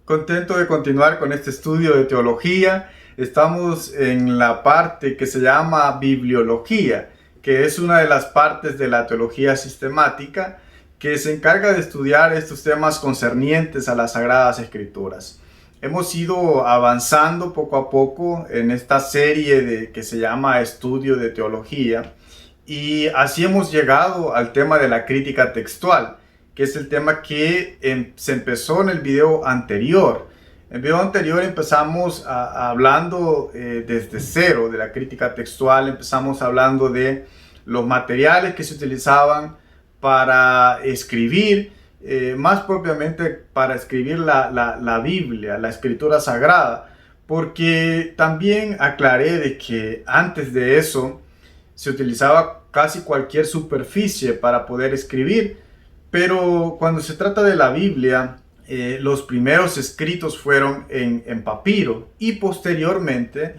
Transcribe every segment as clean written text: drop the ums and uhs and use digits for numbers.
Contento de continuar con este estudio de teología. Estamos en la parte que se llama bibliología, que es una de las partes de la teología sistemática que se encarga de estudiar estos temas concernientes a las Sagradas Escrituras. Hemos ido avanzando poco a poco en esta serie que se llama Estudio de Teología, y así hemos llegado al tema de la crítica textual, que es el tema que se empezó en el video anterior. En el video anterior empezamos hablando desde cero de la crítica textual. Empezamos hablando de los materiales que se utilizaban para escribir, más propiamente para escribir la Biblia, la Escritura Sagrada, porque también aclaré de que antes de eso se utilizaba casi cualquier superficie para poder escribir. Pero cuando se trata de la Biblia, los primeros escritos fueron en papiro y posteriormente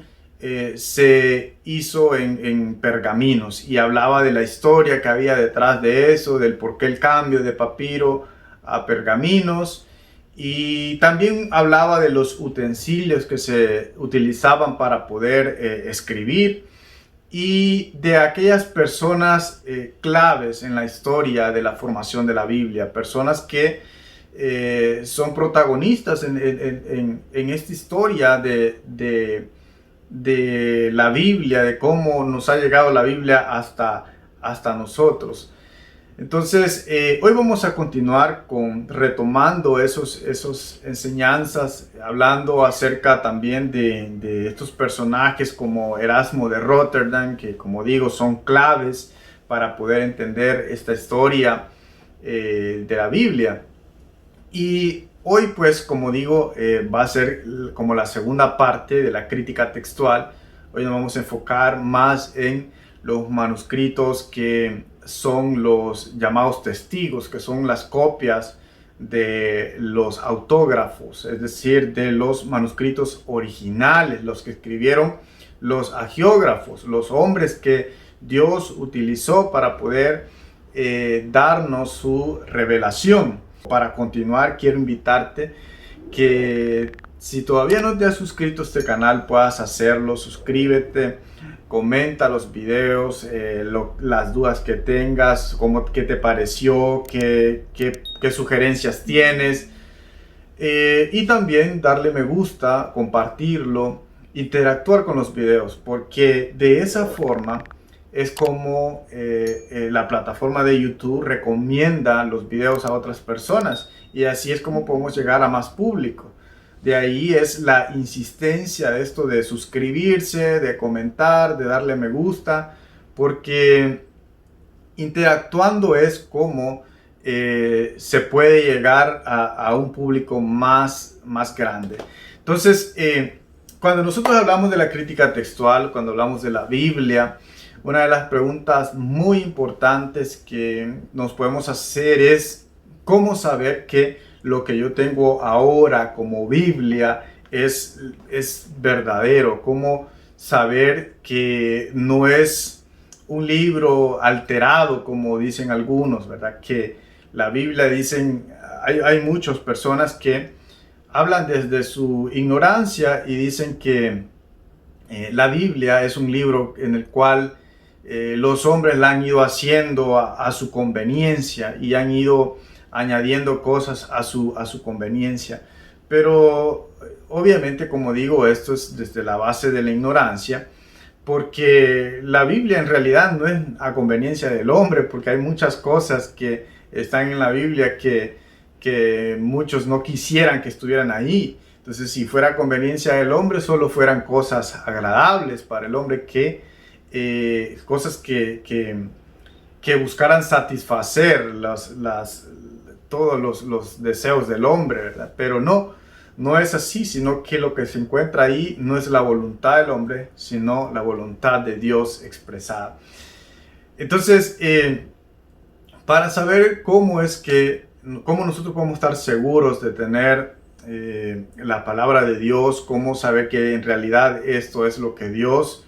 se hizo en pergaminos, y hablaba de la historia que había detrás de eso, del por qué el cambio de papiro a pergaminos, y también hablaba de los utensilios que se utilizaban para poder escribir, y de aquellas personas claves en la historia de la formación de la Biblia, personas que son protagonistas en esta historia de la Biblia, de cómo nos ha llegado la Biblia hasta nosotros. Entonces, hoy vamos a continuar retomando esos enseñanzas, hablando acerca también de estos personajes como Erasmo de Rotterdam, que, como digo, son claves para poder entender esta historia de la Biblia. Y hoy, pues, como digo, va a ser como la segunda parte de la crítica textual. Hoy nos vamos a enfocar más en los manuscritos que son los llamados testigos, que son las copias de los autógrafos, es decir, de los manuscritos originales, los que escribieron los agiógrafos, los hombres que Dios utilizó para poder darnos su revelación. Para continuar, quiero invitarte que si todavía no te has suscrito a este canal, puedas hacerlo. Suscríbete, comenta los videos, las dudas que tengas, qué te pareció, qué sugerencias tienes, y también darle me gusta, compartirlo, interactuar con los videos, porque de esa forma es como la plataforma de YouTube recomienda los videos a otras personas, y así es como podemos llegar a más público. De ahí es la insistencia de esto de suscribirse, de comentar, de darle me gusta, porque interactuando es como se puede llegar a un público más grande. Entonces, cuando nosotros hablamos de la crítica textual, cuando hablamos de la Biblia, una de las preguntas muy importantes que nos podemos hacer es cómo saber que lo que yo tengo ahora como Biblia es verdadero, cómo saber que no es un libro alterado como dicen algunos, ¿verdad? Que la Biblia, dicen, hay muchas personas que hablan desde su ignorancia y dicen que la Biblia es un libro en el cual los hombres la han ido haciendo a su conveniencia y han ido añadiendo cosas a su conveniencia. Pero obviamente, como digo, esto es desde la base de la ignorancia, porque la Biblia en realidad no es a conveniencia del hombre, porque hay muchas cosas que están en la Biblia que muchos no quisieran que estuvieran ahí. Entonces, si fuera a conveniencia del hombre, solo fueran cosas agradables para el hombre, cosas que buscaran satisfacer todos los deseos del hombre, ¿verdad? Pero no es así, sino que lo que se encuentra ahí no es la voluntad del hombre, sino la voluntad de Dios expresada. Entonces, para saber cómo nosotros podemos estar seguros de tener la palabra de Dios, cómo saber que en realidad esto es lo que Dios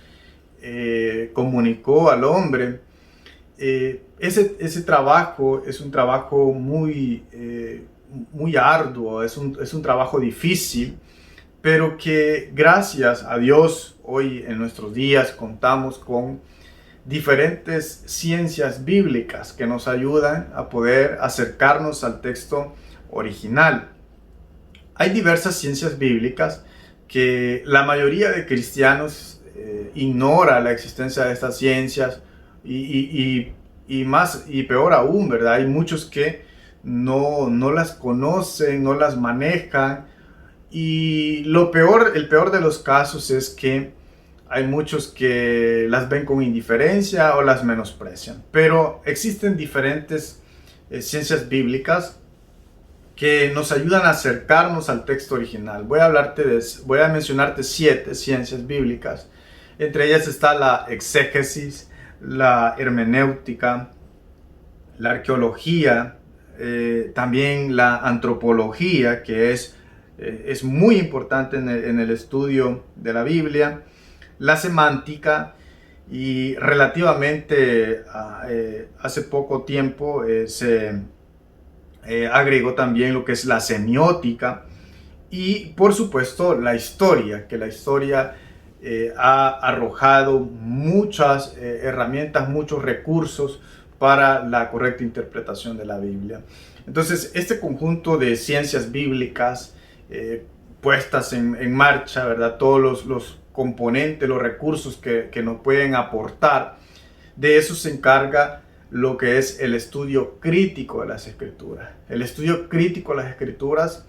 comunicó al hombre, ese trabajo es un trabajo muy muy arduo, es un trabajo difícil, pero que gracias a Dios hoy en nuestros días contamos con diferentes ciencias bíblicas que nos ayudan a poder acercarnos al texto original. Hay diversas ciencias bíblicas que la mayoría de cristianos ignora la existencia de estas ciencias y más y peor aún, ¿verdad? Hay muchos que no las conocen, no las manejan y el peor de los casos es que hay muchos que las ven con indiferencia o las menosprecian. Pero existen diferentes ciencias bíblicas que nos ayudan a acercarnos al texto original. Voy a mencionarte 7 ciencias bíblicas. Entre ellas está la exégesis, la hermenéutica, la arqueología, también la antropología, que es muy importante en el estudio de la Biblia, la semántica y relativamente hace poco tiempo se agregó también lo que es la semiótica y por supuesto la historia, que la historia ha arrojado muchas herramientas, muchos recursos para la correcta interpretación de la Biblia. Entonces, este conjunto de ciencias bíblicas puestas en marcha, ¿verdad? Todos los componentes, los recursos que nos pueden aportar, de eso se encarga lo que es el estudio crítico de las Escrituras. El estudio crítico de las Escrituras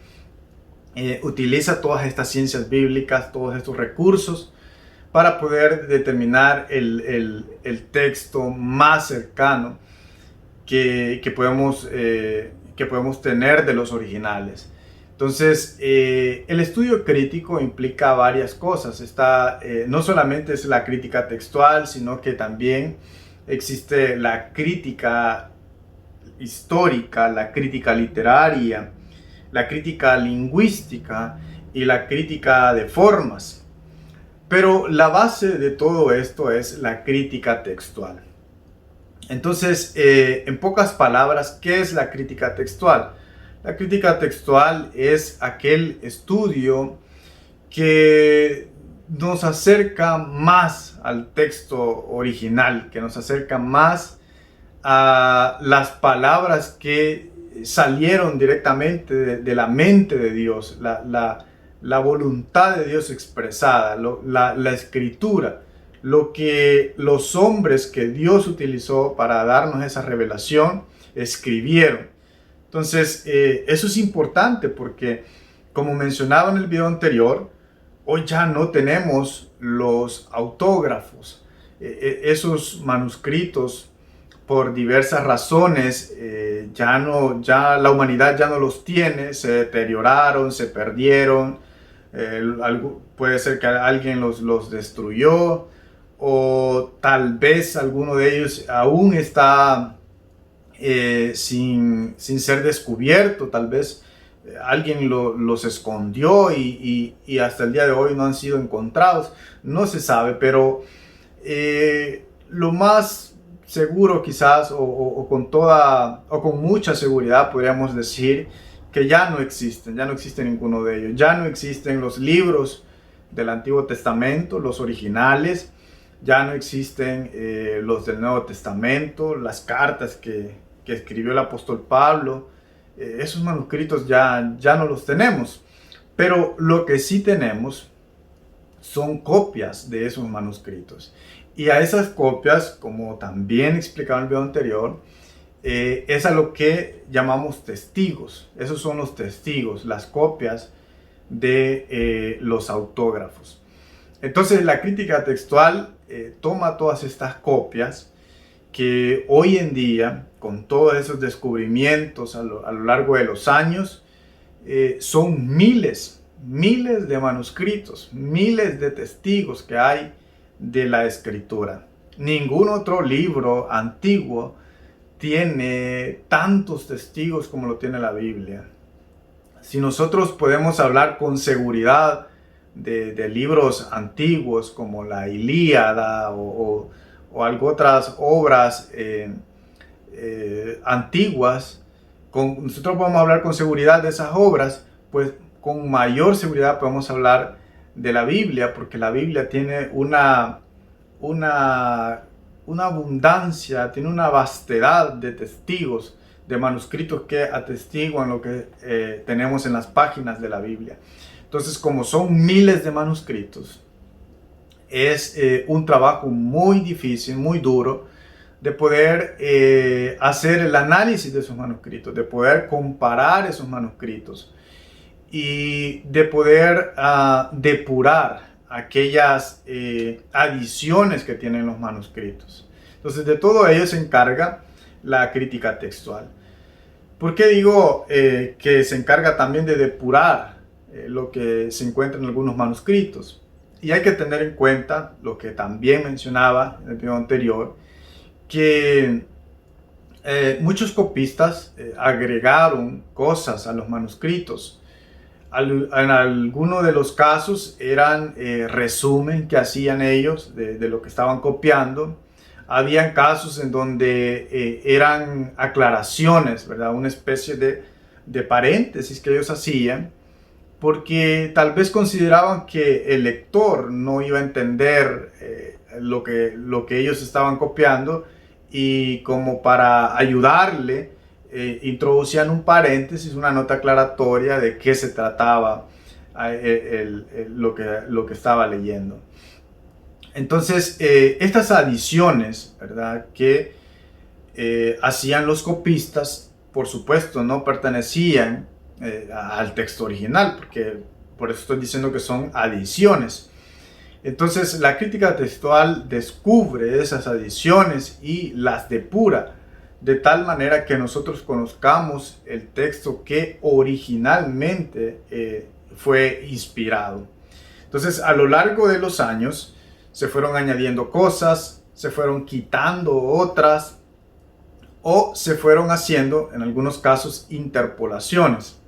utiliza todas estas ciencias bíblicas, todos estos recursos, para poder determinar el texto más cercano que podemos tener de los originales. Entonces, el estudio crítico implica varias cosas. No solamente es la crítica textual, sino que también existe la crítica histórica, la crítica literaria, la crítica lingüística y la crítica de formas. Pero la base de todo esto es la crítica textual. Entonces, en pocas palabras, ¿qué es la crítica textual? La crítica textual es aquel estudio que nos acerca más al texto original, que nos acerca más a las palabras que salieron directamente de la mente de Dios, la voluntad de Dios expresada, la escritura, lo que los hombres que Dios utilizó para darnos esa revelación escribieron. Entonces, eso es importante porque, como mencionaba en el video anterior, hoy ya no tenemos los autógrafos. Esos manuscritos, por diversas razones, ya la humanidad ya no los tiene, se deterioraron, se perdieron. Puede ser que alguien los destruyó, o tal vez alguno de ellos aún está sin ser descubierto. Tal vez alguien los escondió y hasta el día de hoy no han sido encontrados. No se sabe, pero lo más seguro quizás o con mucha seguridad podríamos decir que ya no existe ninguno de ellos. Ya no existen los libros del Antiguo Testamento, los originales. Ya no existen los del Nuevo Testamento, las cartas que escribió el apóstol Pablo. Esos manuscritos ya no los tenemos. Pero lo que sí tenemos son copias de esos manuscritos. Y a esas copias, como también explicaba en el video anterior, es a lo que llamamos testigos. Esos son los testigos, las copias de los autógrafos. Entonces, la crítica textual toma todas estas copias que hoy en día, con todos esos descubrimientos a lo largo de los años, son miles de manuscritos, miles de testigos que hay de la Escritura. Ningún otro libro antiguo tiene tantos testigos como lo tiene la Biblia. Si nosotros podemos hablar con seguridad de libros antiguos como la Ilíada o otras obras antiguas, nosotros podemos hablar con seguridad de esas obras, pues con mayor seguridad podemos hablar de la Biblia, porque la Biblia tiene una abundancia, tiene una vastedad de testigos, de manuscritos que atestiguan lo que tenemos en las páginas de la Biblia. Entonces, como son miles de manuscritos, es un trabajo muy difícil, muy duro, de poder hacer el análisis de esos manuscritos, de poder comparar esos manuscritos y de poder depurar aquellas adiciones que tienen los manuscritos. Entonces, de todo ello se encarga la crítica textual. ¿Por qué digo que se encarga también de depurar lo que se encuentra en algunos manuscritos? Y hay que tener en cuenta lo que también mencionaba en el video anterior, que muchos copistas agregaron cosas a los manuscritos. En algunos de los casos eran resumen que hacían ellos de lo que estaban copiando. Habían casos en donde eran aclaraciones, ¿verdad? Una especie de paréntesis que ellos hacían, porque tal vez consideraban que el lector no iba a entender lo que ellos estaban copiando, y como para ayudarle, introducían un paréntesis, una nota aclaratoria de qué se trataba lo que estaba leyendo. Entonces, estas adiciones, ¿verdad?, que hacían los copistas, por supuesto, no pertenecían al texto original, porque por eso estoy diciendo que son adiciones. Entonces, la crítica textual descubre esas adiciones y las depura, de tal manera que nosotros conozcamos el texto que originalmente fue inspirado. Entonces, a lo largo de los años, se fueron añadiendo cosas, se fueron quitando otras, o se fueron haciendo, en algunos casos, interpolaciones.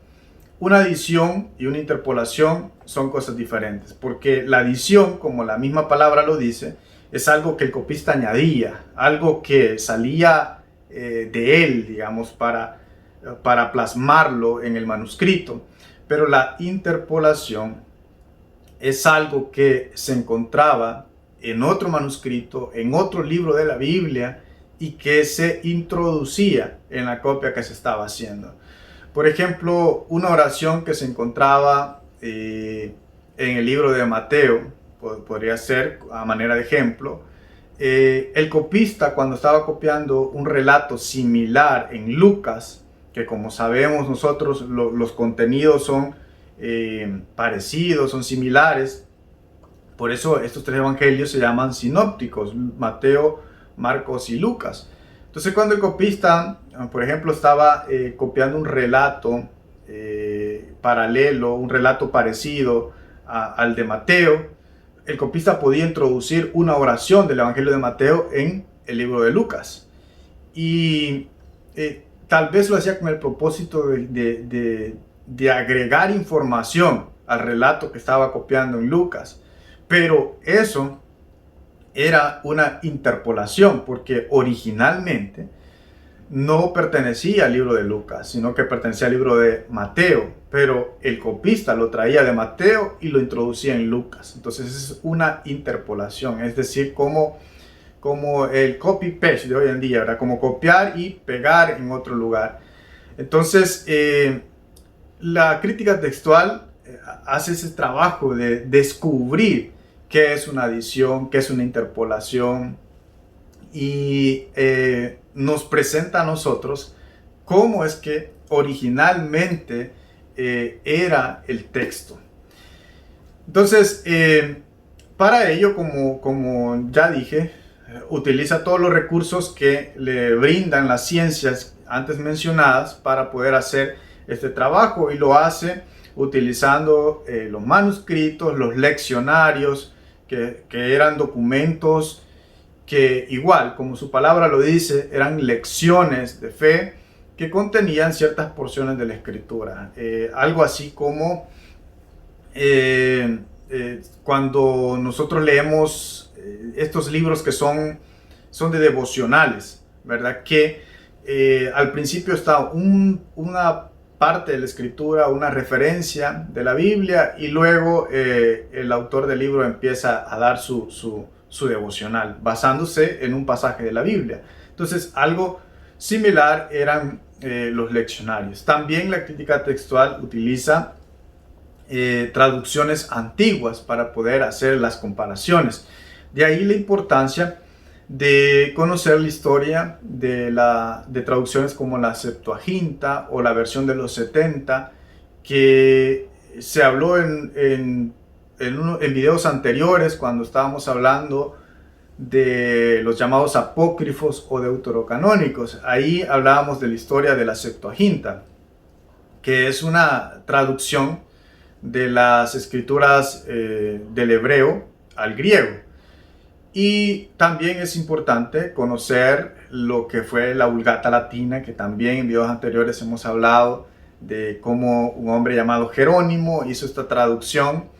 Una adición y una interpolación son cosas diferentes, porque la adición, como la misma palabra lo dice, es algo que el copista añadía, algo que salía de él, digamos, para plasmarlo en el manuscrito. Pero la interpolación es algo que se encontraba en otro manuscrito, en otro libro de la Biblia, y que se introducía en la copia que se estaba haciendo. Por ejemplo, una oración que se encontraba en el libro de Mateo, podría ser a manera de ejemplo. El copista, cuando estaba copiando un relato similar en Lucas, que como sabemos nosotros los contenidos son parecidos, son similares, por eso estos tres evangelios se llaman sinópticos: Mateo, Marcos y Lucas. Entonces, cuando el copista, por ejemplo, estaba copiando un relato paralelo, un relato parecido al de Mateo, el copista podía introducir una oración del Evangelio de Mateo en el libro de Lucas. Y tal vez lo hacía con el propósito de agregar información al relato que estaba copiando en Lucas. Pero eso era una interpolación, porque originalmente no pertenecía al libro de Lucas, sino que pertenecía al libro de Mateo, pero el copista lo traía de Mateo y lo introducía en Lucas. Entonces es una interpolación, es decir, como el copy-paste de hoy en día, ¿verdad? Como copiar y pegar en otro lugar. Entonces, la crítica textual hace ese trabajo de descubrir qué es una adición, qué es una interpolación, y nos presenta a nosotros cómo es que originalmente era el texto. Entonces, para ello, como ya dije, utiliza todos los recursos que le brindan las ciencias antes mencionadas para poder hacer este trabajo, y lo hace utilizando los manuscritos, los leccionarios, que eran documentos que, igual como su palabra lo dice, eran lecciones de fe que contenían ciertas porciones de la escritura. Algo así como cuando nosotros leemos estos libros que son de devocionales, ¿verdad? Que al principio está una parte de la escritura, una referencia de la Biblia, y luego el autor del libro empieza a dar su devocional basándose en un pasaje de la Biblia. Entonces, algo similar eran los leccionarios. También la crítica textual utiliza traducciones antiguas para poder hacer las comparaciones. De ahí la importancia de conocer la historia de traducciones como la Septuaginta o la versión de los 70, que se habló en videos anteriores cuando estábamos hablando de los llamados apócrifos o deuterocanónicos. Ahí hablábamos de la historia de la Septuaginta, que es una traducción de las escrituras del hebreo al griego. Y también es importante conocer lo que fue la Vulgata Latina, que también en videos anteriores hemos hablado de cómo un hombre llamado Jerónimo hizo esta traducción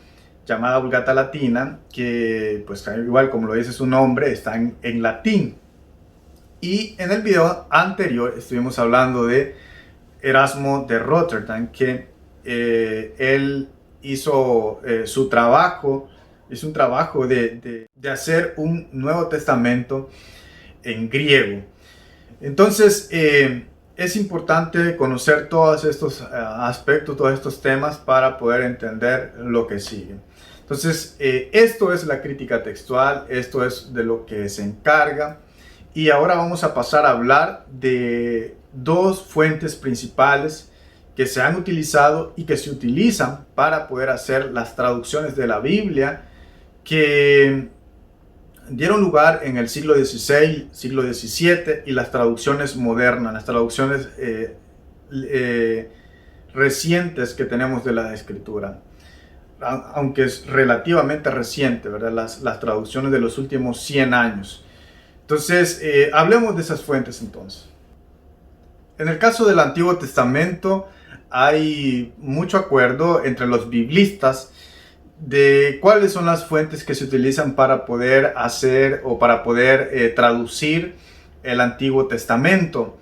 llamada Vulgata Latina, que pues igual como lo dice su nombre, está en latín. Y en el video anterior estuvimos hablando de Erasmo de Rotterdam, que él hizo su trabajo, hizo un trabajo de hacer un Nuevo Testamento en griego. Entonces es importante conocer todos estos aspectos, todos estos temas para poder entender lo que sigue. Entonces esto es la crítica textual, esto es de lo que se encarga, y ahora vamos a pasar a hablar de dos fuentes principales que se han utilizado y que se utilizan para poder hacer las traducciones de la Biblia, que dieron lugar en el siglo XVI, siglo XVII, y las traducciones modernas, las traducciones recientes que tenemos de la Escritura, aunque es relativamente reciente, ¿verdad? Las traducciones de los últimos 100 años. Entonces, hablemos de esas fuentes entonces. En el caso del Antiguo Testamento hay mucho acuerdo entre los biblistas de cuáles son las fuentes que se utilizan para poder hacer o para poder traducir el Antiguo Testamento.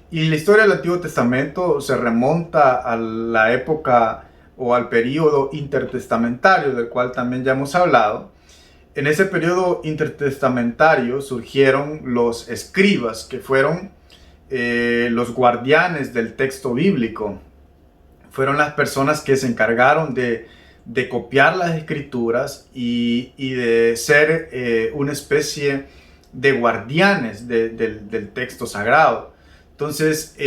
Y la historia del Antiguo Testamento se remonta a la época o al periodo intertestamentario, del cual también ya hemos hablado. En ese periodo intertestamentario surgieron los escribas, que fueron los guardianes del texto bíblico. Fueron las personas que se encargaron de copiar las escrituras y de ser una especie de guardianes del texto sagrado. Entonces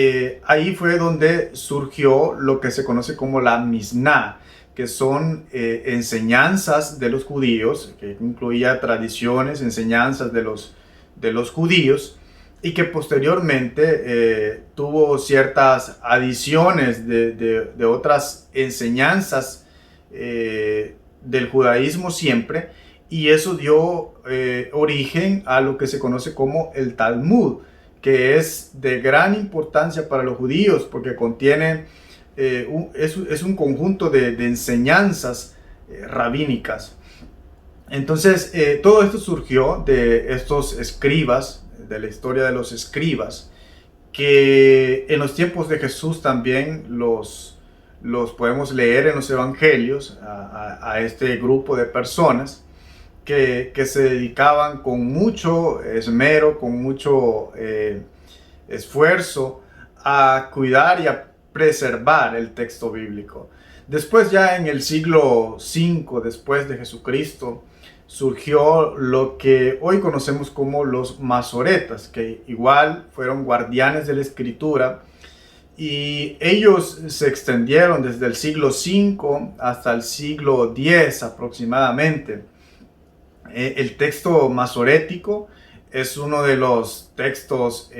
ahí fue donde surgió lo que se conoce como la Misná, que son enseñanzas de los judíos, que incluía tradiciones, enseñanzas de los judíos, y que posteriormente tuvo ciertas adiciones de otras enseñanzas del judaísmo siempre, y eso dio origen a lo que se conoce como el Talmud, que es de gran importancia para los judíos porque contiene es un conjunto de enseñanzas rabínicas. Entonces todo esto surgió de estos escribas, de la historia de los escribas, que en los tiempos de Jesús también los podemos leer en los evangelios a este grupo de personas que se dedicaban con mucho esmero, con mucho esfuerzo a cuidar y a preservar el texto bíblico. Después, ya en el siglo V después de Jesucristo, surgió lo que hoy conocemos como los masoretas, que igual fueron guardianes de la escritura, y ellos se extendieron desde el siglo V hasta el siglo X aproximadamente. El texto masorético es uno de los textos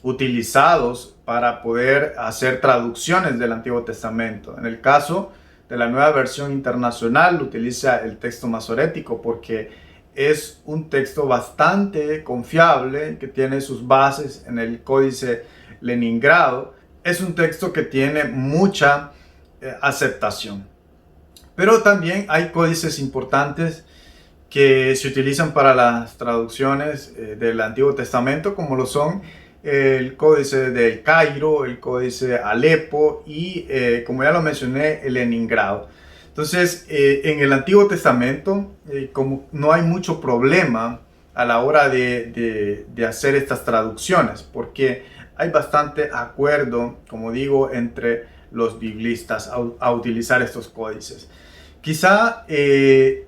utilizados para poder hacer traducciones del Antiguo Testamento. En el caso de la Nueva Versión Internacional utiliza el texto masorético porque es un texto bastante confiable, que tiene sus bases en el Códice Leningrado. Es un texto que tiene mucha aceptación. Pero también hay códices importantes que se utilizan para las traducciones del Antiguo Testamento, como lo son el Códice del Cairo, el Códice Alepo y, como ya lo mencioné, el Leningrado. Entonces, en el Antiguo Testamento, como no hay mucho problema a la hora de hacer estas traducciones, porque hay bastante acuerdo, como digo, entre los biblistas a utilizar estos códices. Quizá el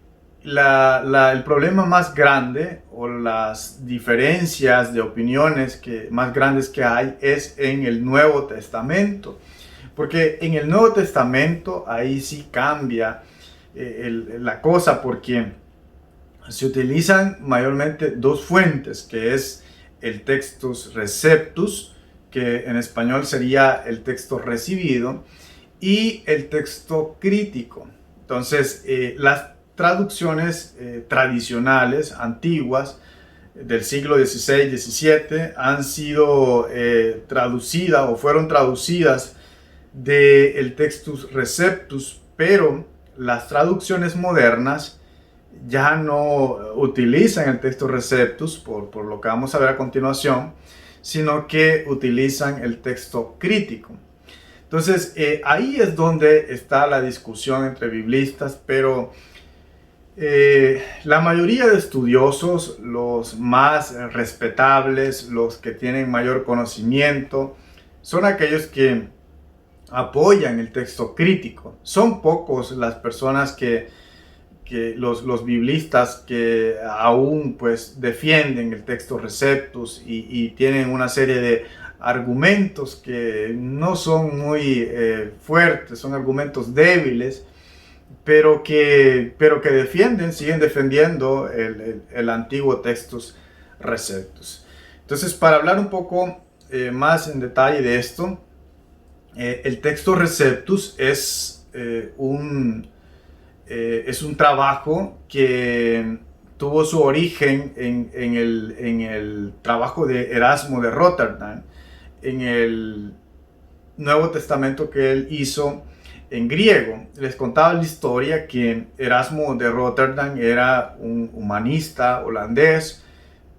problema más grande o las diferencias de opiniones más grandes que hay es en el Nuevo Testamento. Porque en el Nuevo Testamento ahí sí cambia la cosa, porque se utilizan mayormente dos fuentes, que es el Textus Receptus, que en español sería el texto recibido, y el texto crítico. Entonces, las traducciones tradicionales, antiguas, del siglo XVI, XVII, han sido traducidas o fueron traducidas del Textus Receptus, pero las traducciones modernas ya no utilizan el Textus Receptus, por lo que vamos a ver a continuación, sino que utilizan el texto crítico. Entonces, ahí es donde está la discusión entre biblistas, pero la mayoría de estudiosos, los más respetables, los que tienen mayor conocimiento, son aquellos que apoyan el texto crítico. Son pocos las personas que los biblistas que aún pues defienden el texto Receptus y tienen una serie de argumentos que no son muy fuertes, son argumentos débiles, pero que siguen defendiendo el antiguo Textus Receptus. Entonces, para hablar un poco más en detalle de esto, el Textus Receptus es un trabajo que tuvo su origen en el trabajo de Erasmo de Rotterdam, en el Nuevo Testamento que él hizo en griego. Les contaba la historia que Erasmo de Rotterdam era un humanista holandés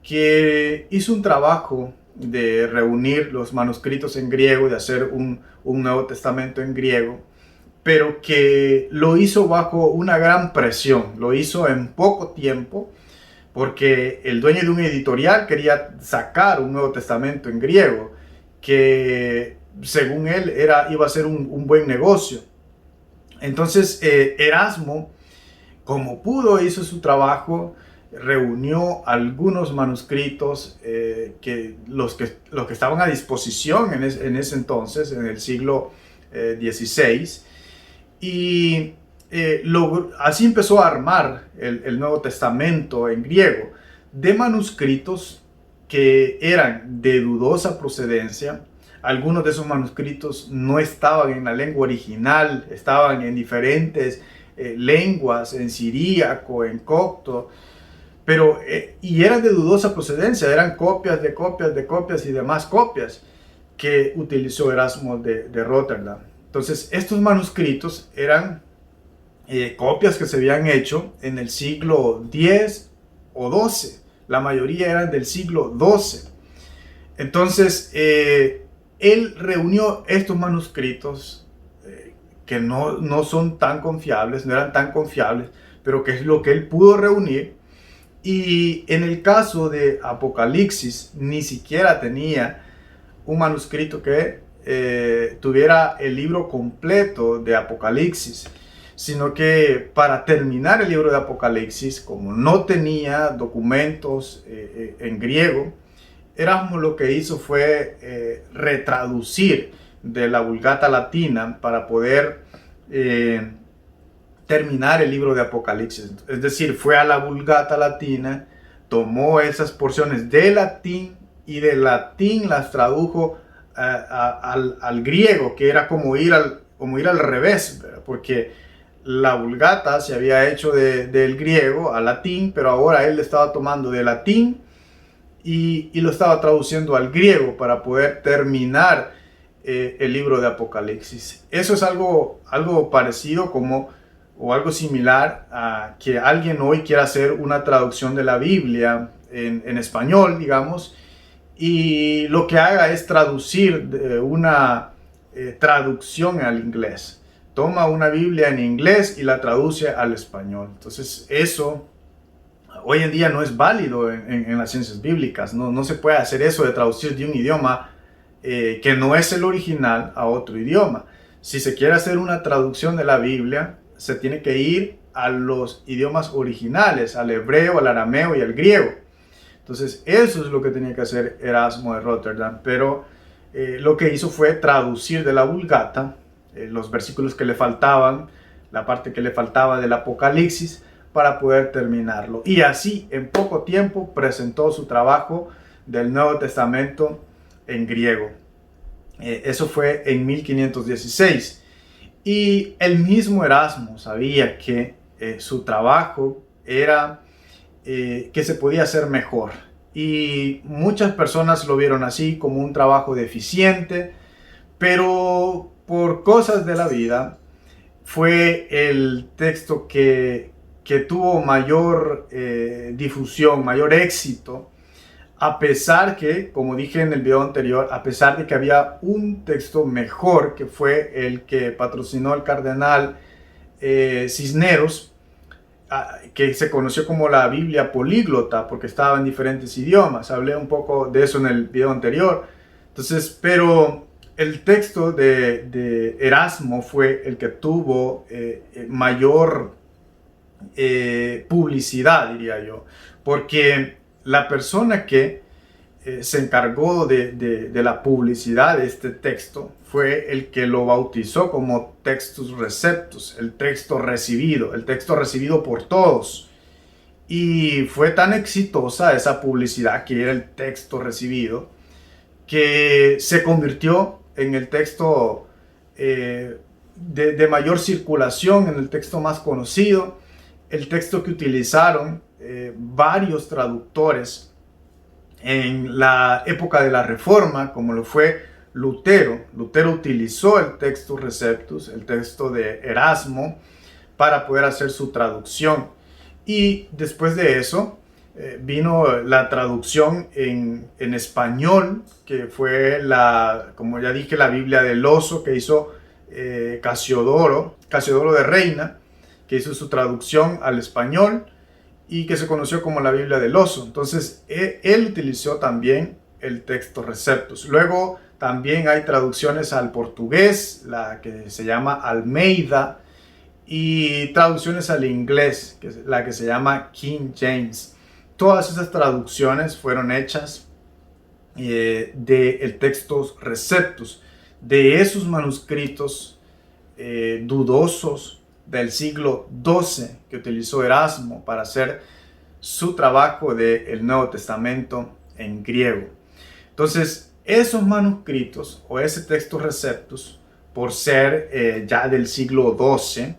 que hizo un trabajo de reunir los manuscritos en griego, de hacer un Nuevo Testamento en griego, pero que lo hizo bajo una gran presión, lo hizo en poco tiempo, porque el dueño de un editorial quería sacar un Nuevo Testamento en griego, que según él iba a ser un buen negocio. Entonces Erasmo, como pudo, hizo su trabajo, reunió algunos manuscritos los que estaban a disposición en ese entonces, en el siglo XVI, y así empezó a armar el Nuevo Testamento en griego de manuscritos que eran de dudosa procedencia. Algunos de esos manuscritos no estaban en la lengua original, estaban en diferentes lenguas, en siríaco, en copto, pero y eran de dudosa procedencia, eran copias de copias de copias y demás copias que utilizó Erasmo de Rotterdam. Entonces, estos manuscritos eran copias que se habían hecho en el siglo X o XII. La mayoría eran del siglo XII. Entonces, él reunió estos manuscritos que no son tan confiables, no eran tan confiables, pero que es lo que él pudo reunir. Y en el caso de Apocalipsis, ni siquiera tenía un manuscrito que tuviera el libro completo de Apocalipsis, sino que para terminar el libro de Apocalipsis, como no tenía documentos en griego, Erasmo lo que hizo fue retraducir de la Vulgata Latina para poder terminar el libro de Apocalipsis. Es decir, fue a la Vulgata Latina, tomó esas porciones de latín y de latín las tradujo al griego, que era como ir al revés, ¿verdad? Porque la Vulgata se había hecho del griego al latín, pero ahora él estaba tomando de latín y lo estaba traduciendo al griego para poder terminar el libro de Apocalipsis. Eso es algo parecido o algo similar a que alguien hoy quiera hacer una traducción de la Biblia en español, digamos, y lo que haga es traducir una traducción al inglés. Toma una Biblia en inglés y la traduce al español. Entonces eso hoy en día no es válido en las ciencias bíblicas. No se puede hacer eso de traducir de un idioma que no es el original a otro idioma. Si se quiere hacer una traducción de la Biblia, se tiene que ir a los idiomas originales, al hebreo, al arameo y al griego. Entonces eso es lo que tenía que hacer Erasmo de Rotterdam, pero lo que hizo fue traducir de la Vulgata los versículos que le faltaban, la parte que le faltaba del Apocalipsis, para poder terminarlo. Y así, en poco tiempo, presentó su trabajo del Nuevo Testamento en griego. Eso fue en 1516. Y el mismo Erasmo sabía que su trabajo era que se podía hacer mejor. Y muchas personas lo vieron así, como un trabajo deficiente, pero por cosas de la vida fue el texto que tuvo mayor difusión, mayor éxito, a pesar que, como dije en el video anterior, a pesar de que había un texto mejor, que fue el que patrocinó el cardenal Cisneros, que se conoció como la Biblia políglota, porque estaba en diferentes idiomas. Hablé un poco de eso en el video anterior. Entonces, pero el texto de Erasmo fue el que tuvo mayor publicidad, diría yo, porque la persona que se encargó de la publicidad de este texto fue el que lo bautizó como Textus Receptus, el texto recibido por todos. Y fue tan exitosa esa publicidad, que era el texto recibido, que se convirtió en el texto de mayor circulación, en el texto más conocido, el texto que utilizaron varios traductores en la época de la Reforma, como lo fue Lutero. Lutero utilizó el Textus Receptus, el texto de Erasmo, para poder hacer su traducción. Y después de eso vino la traducción en español, que fue como ya dije, la Biblia del Oso, que hizo Casiodoro de Reina, que hizo su traducción al español y que se conoció como la Biblia del Oso. Entonces él utilizó también el texto Receptus. Luego también hay traducciones al portugués, la que se llama Almeida, y traducciones al inglés, que es la que se llama King James. Todas esas traducciones fueron hechas del texto Receptus, de esos manuscritos dudosos del siglo XII que utilizó Erasmo para hacer su trabajo del Nuevo Testamento en griego. Entonces, esos manuscritos o ese texto Receptus, por ser ya del siglo XII,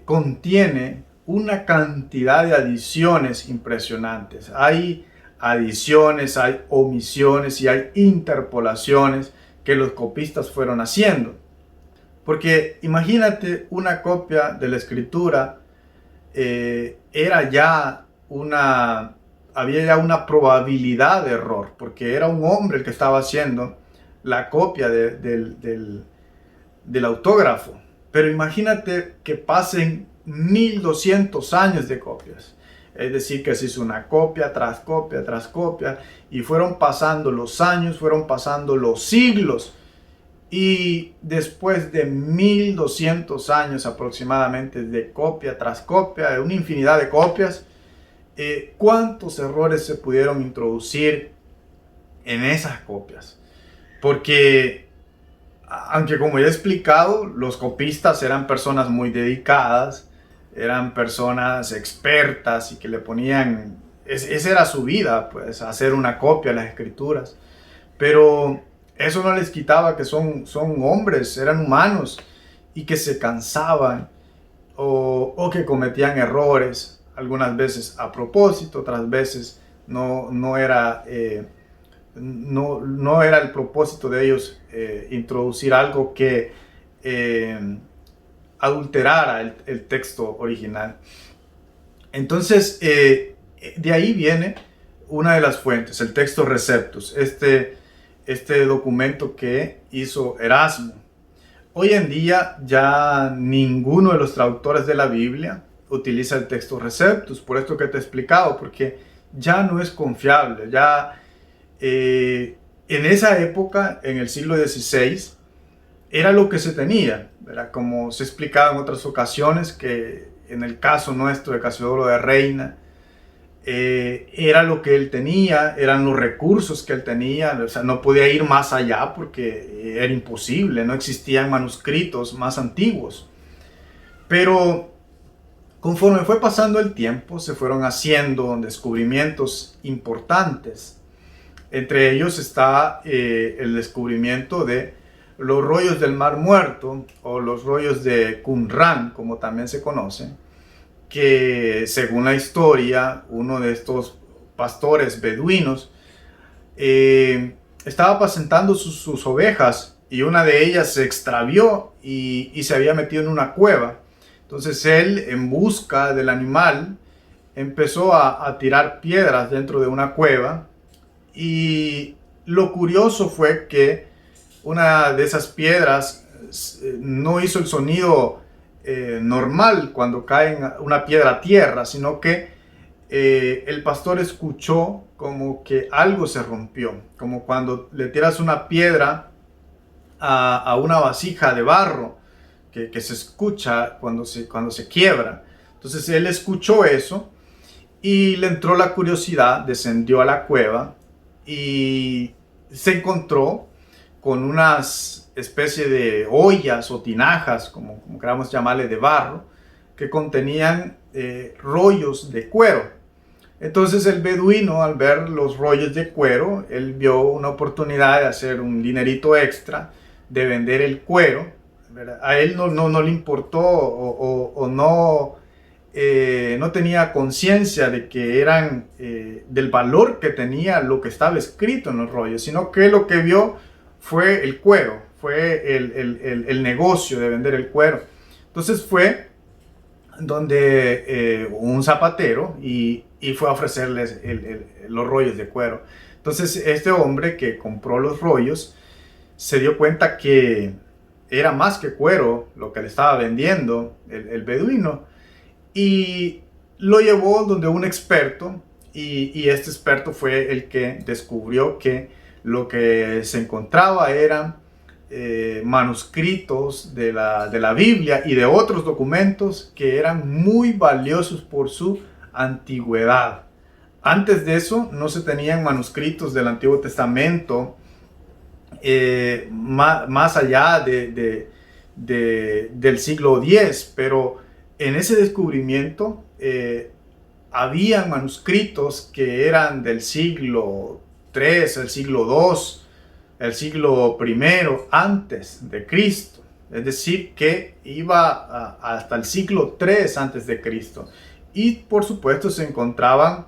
contiene una cantidad de adiciones impresionantes. Hay adiciones, hay omisiones y hay interpolaciones que los copistas fueron haciendo. Porque imagínate, una copia de la escritura había ya una probabilidad de error, porque era un hombre el que estaba haciendo la copia del autógrafo. Pero imagínate que pasen 1200 años de copias. Es decir, que se hizo una copia tras copia tras copia, y fueron pasando los años, fueron pasando los siglos. Y después de 1200 años aproximadamente de copia tras copia, de una infinidad de copias, ¿cuántos errores se pudieron introducir en esas copias? Porque, aunque como ya he explicado, los copistas eran personas muy dedicadas, eran personas expertas y que le ponían, esa era su vida, pues, hacer una copia de las escrituras. Pero eso no les quitaba que son hombres, eran humanos, y que se cansaban o que cometían errores, algunas veces a propósito, otras veces no era el propósito de ellos introducir algo que adulterara el texto original. Entonces, de ahí viene una de las fuentes, el Textus Receptus, este documento que hizo Erasmo. Hoy en día ya ninguno de los traductores de la Biblia utiliza el Textus Receptus, por esto que te he explicado, porque ya no es confiable. Ya en esa época, en el siglo XVI, era lo que se tenía, ¿verdad? Como se explicaba en otras ocasiones, que en el caso nuestro de Casiodoro de Reina, era lo que él tenía, eran los recursos que él tenía, o sea, no podía ir más allá porque era imposible, no existían manuscritos más antiguos. Pero conforme fue pasando el tiempo, se fueron haciendo descubrimientos importantes. Entre ellos está el descubrimiento de los rollos del Mar Muerto, o los rollos de Qumran, como también se conocen, que según la historia, uno de estos pastores beduinos estaba apacentando sus ovejas, y una de ellas se extravió y se había metido en una cueva. Entonces él, en busca del animal, empezó a tirar piedras dentro de una cueva, y lo curioso fue que una de esas piedras no hizo el sonido normal cuando cae una piedra a tierra, sino que el pastor escuchó como que algo se rompió, como cuando le tiras una piedra a una vasija de barro, que se escucha cuando se quiebra. Entonces él escuchó eso y le entró la curiosidad, descendió a la cueva y se encontró con unas especie de ollas o tinajas, como queramos llamarle, de barro, que contenían rollos de cuero. Entonces el beduino, al ver los rollos de cuero, él vio una oportunidad de hacer un dinerito extra, de vender el cuero, ¿verdad? A él no le importó o no tenía conciencia de que eran del valor que tenía lo que estaba escrito en los rollos, sino que lo que vio fue el cuero, fue el negocio de vender el cuero. Entonces fue donde un zapatero y fue a ofrecerles los rollos de cuero. Entonces este hombre que compró los rollos se dio cuenta que era más que cuero lo que le estaba vendiendo el beduino, y lo llevó donde un experto, y este experto fue el que descubrió que lo que se encontraba eran manuscritos de la Biblia y de otros documentos que eran muy valiosos por su antigüedad. Antes de eso no se tenían manuscritos del Antiguo Testamento más allá del siglo X, pero en ese descubrimiento había manuscritos que eran del siglo III, el siglo II, el siglo I antes de Cristo. Es decir, que iba hasta el siglo III antes de Cristo. Y por supuesto se encontraban,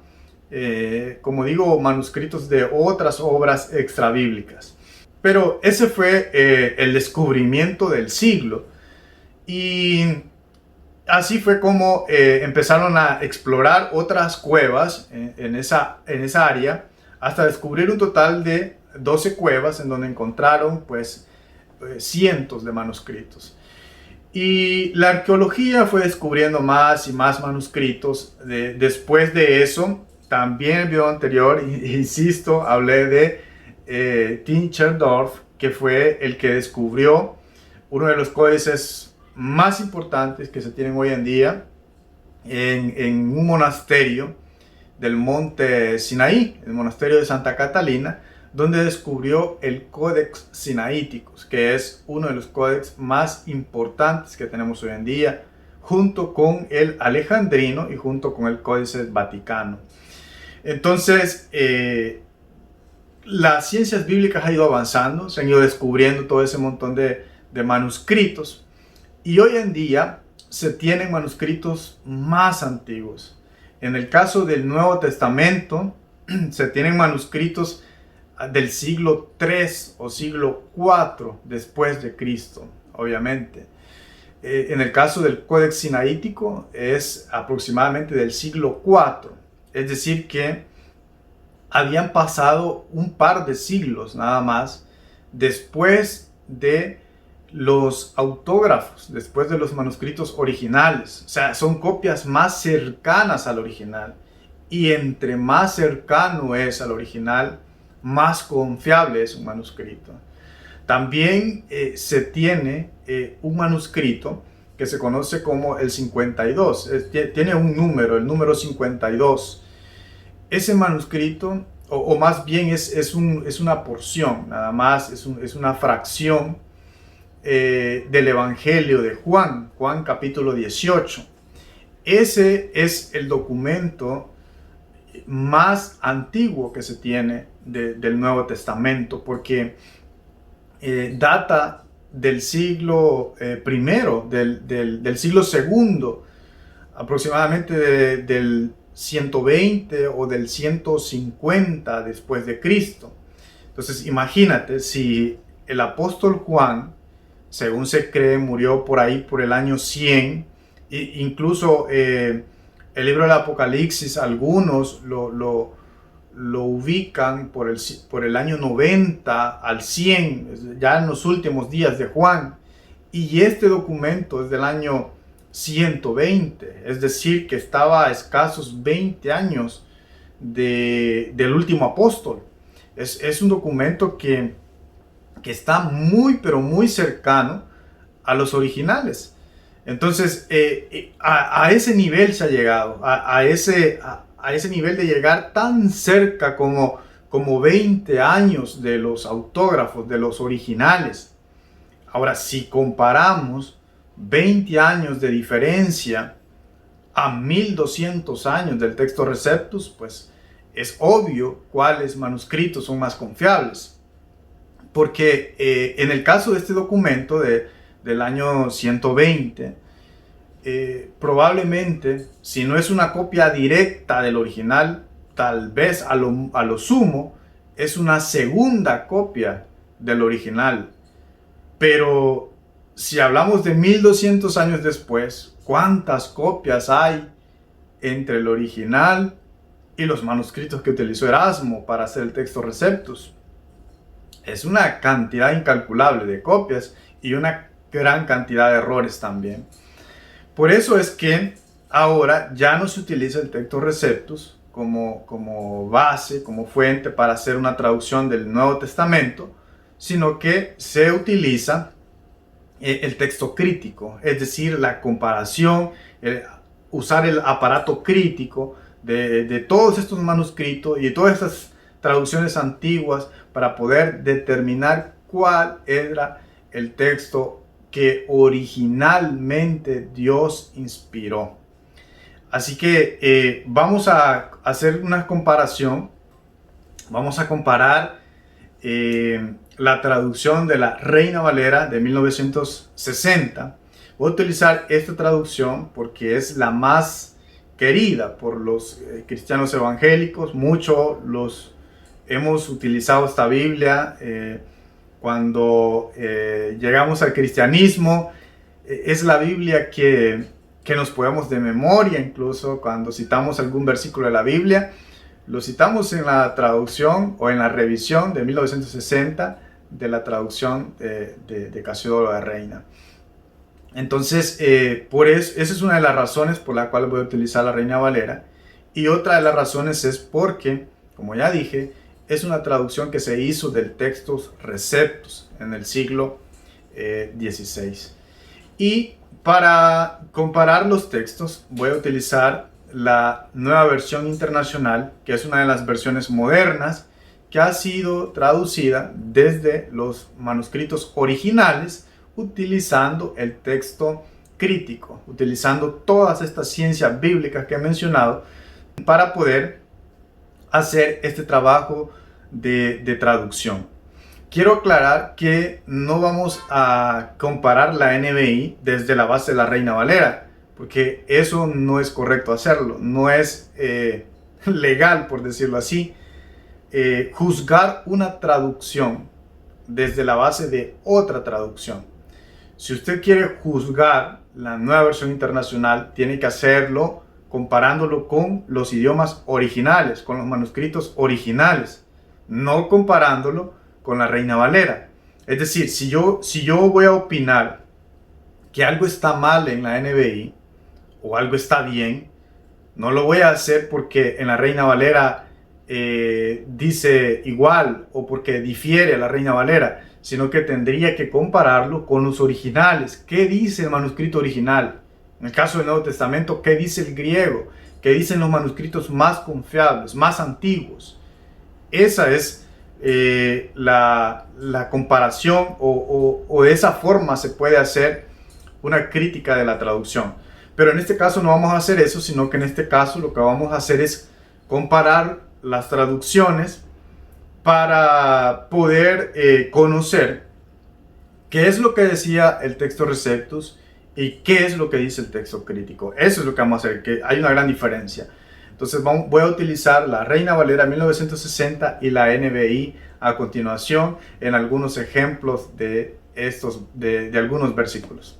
como digo, manuscritos de otras obras extrabíblicas. Pero ese fue el descubrimiento del siglo. Y así fue como empezaron a explorar otras cuevas en esa área, hasta descubrir un total de 12 cuevas en donde encontraron pues cientos de manuscritos. Y la arqueología fue descubriendo más y más manuscritos. Después de eso, también el video anterior, insisto, hablé de Tinchendorf, que fue el que descubrió uno de los códices más importantes que se tienen hoy en día en un monasterio del monte Sinaí, el monasterio de Santa Catalina, donde descubrió el Codex Sinaiticus, que es uno de los códex más importantes que tenemos hoy en día, junto con el Alejandrino y junto con el Códice Vaticano. Entonces, las ciencias bíblicas han ido avanzando, se han ido descubriendo todo ese montón de manuscritos, y hoy en día se tienen manuscritos más antiguos. En el caso del Nuevo Testamento, se tienen manuscritos del siglo III o siglo IV después de Cristo, obviamente. En el caso del Códex Sinaítico es aproximadamente del siglo IV. Es decir que habían pasado un par de siglos nada más después de los autógrafos, después de los manuscritos originales. O sea, son copias más cercanas al original. Y entre más cercano es al original, más confiable es un manuscrito. También se tiene un manuscrito que se conoce como el 52. Tiene un número, el número 52. Ese manuscrito, o más bien es una porción, nada más, es una fracción del Evangelio de Juan, Juan capítulo 18. Ese es el documento más antiguo que se tiene del Nuevo Testamento, porque data del siglo primero, del siglo segundo, aproximadamente del 120 o del 150 después de Cristo. Entonces imagínate, si el apóstol Juan, según se cree, murió por ahí por el año 100, e incluso el libro del Apocalipsis, algunos lo ubican por el año 90 al 100, ya en los últimos días de Juan. Y este documento es del año 120, es decir, que estaba a escasos 20 años del último apóstol. Es un documento que está muy, pero muy cercano a los originales. Entonces, a ese nivel se ha llegado, a ese nivel de llegar tan cerca como 20 años de los autógrafos, de los originales. Ahora, si comparamos 20 años de diferencia a 1200 años del Textus Receptus, pues es obvio cuáles manuscritos son más confiables. Porque en el caso de este documento del año 120, probablemente, si no es una copia directa del original, tal vez a lo sumo es una segunda copia del original. Pero si hablamos de 1200 años después, ¿cuántas copias hay entre el original y los manuscritos que utilizó Erasmo para hacer el Textus Receptus? Es una cantidad incalculable de copias y una gran cantidad de errores también. Por eso es que ahora ya no se utiliza el Textus Receptus como base, como fuente para hacer una traducción del Nuevo Testamento, sino que se utiliza el texto crítico, es decir, la comparación, usar el aparato crítico de todos estos manuscritos y de todas estas traducciones antiguas para poder determinar cuál era el texto que originalmente Dios inspiró. Así que vamos a hacer una comparación. Vamos a comparar la traducción de la Reina Valera de 1960. Voy a utilizar esta traducción porque es la más querida por los cristianos evangélicos. Muchos hemos utilizado esta Biblia cuando llegamos al cristianismo. Es la Biblia que nos podemos de memoria, incluso cuando citamos algún versículo de la Biblia. Lo citamos en la traducción o en la revisión de 1960 de la traducción de Casiodoro de Reina. Entonces, esa es una de las razones por la cual voy a utilizar la Reina Valera. Y otra de las razones es porque, como ya dije, es una traducción que se hizo del Textus Receptus en el siglo XVI. Y para comparar los textos voy a utilizar la Nueva Versión Internacional, que es una de las versiones modernas que ha sido traducida desde los manuscritos originales, utilizando el texto crítico, utilizando todas estas ciencias bíblicas que he mencionado para poder hacer este trabajo de traducción. Quiero aclarar que no vamos a comparar la NBI desde la base de la Reina Valera, porque eso no es correcto hacerlo, no es legal, por decirlo así, juzgar una traducción desde la base de otra traducción. Si usted quiere juzgar la Nueva Versión Internacional, tiene que hacerlo comparándolo con los idiomas originales, con los manuscritos originales, no comparándolo con la Reina Valera. Es decir, si yo voy a opinar que algo está mal en la NBI o algo está bien, no lo voy a hacer porque en la Reina Valera dice igual o porque difiere a la Reina Valera, sino que tendría que compararlo con los originales. ¿Qué dice el manuscrito original? En el caso del Nuevo Testamento, ¿qué dice el griego? ¿Qué dicen los manuscritos más confiables, más antiguos? Esa es la comparación o de esa forma se puede hacer una crítica de la traducción. Pero en este caso no vamos a hacer eso, sino que en este caso lo que vamos a hacer es comparar las traducciones para poder conocer qué es lo que decía el texto Receptus y qué es lo que dice el texto crítico. Eso es lo que vamos a hacer, que hay una gran diferencia. Entonces voy a utilizar la Reina Valera 1960 y la NBI a continuación en algunos ejemplos de algunos versículos.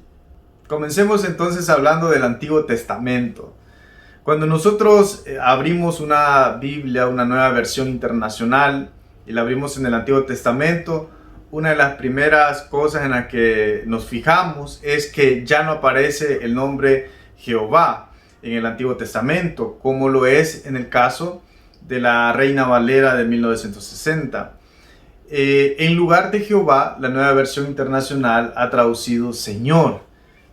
Comencemos entonces hablando del Antiguo Testamento. Cuando nosotros abrimos una Biblia, una nueva versión internacional, y la abrimos en el Antiguo Testamento, una de las primeras cosas en las que nos fijamos es que ya no aparece el nombre Jehová en el Antiguo Testamento, como lo es en el caso de la Reina Valera de 1960. En lugar de Jehová, la nueva versión internacional ha traducido Señor.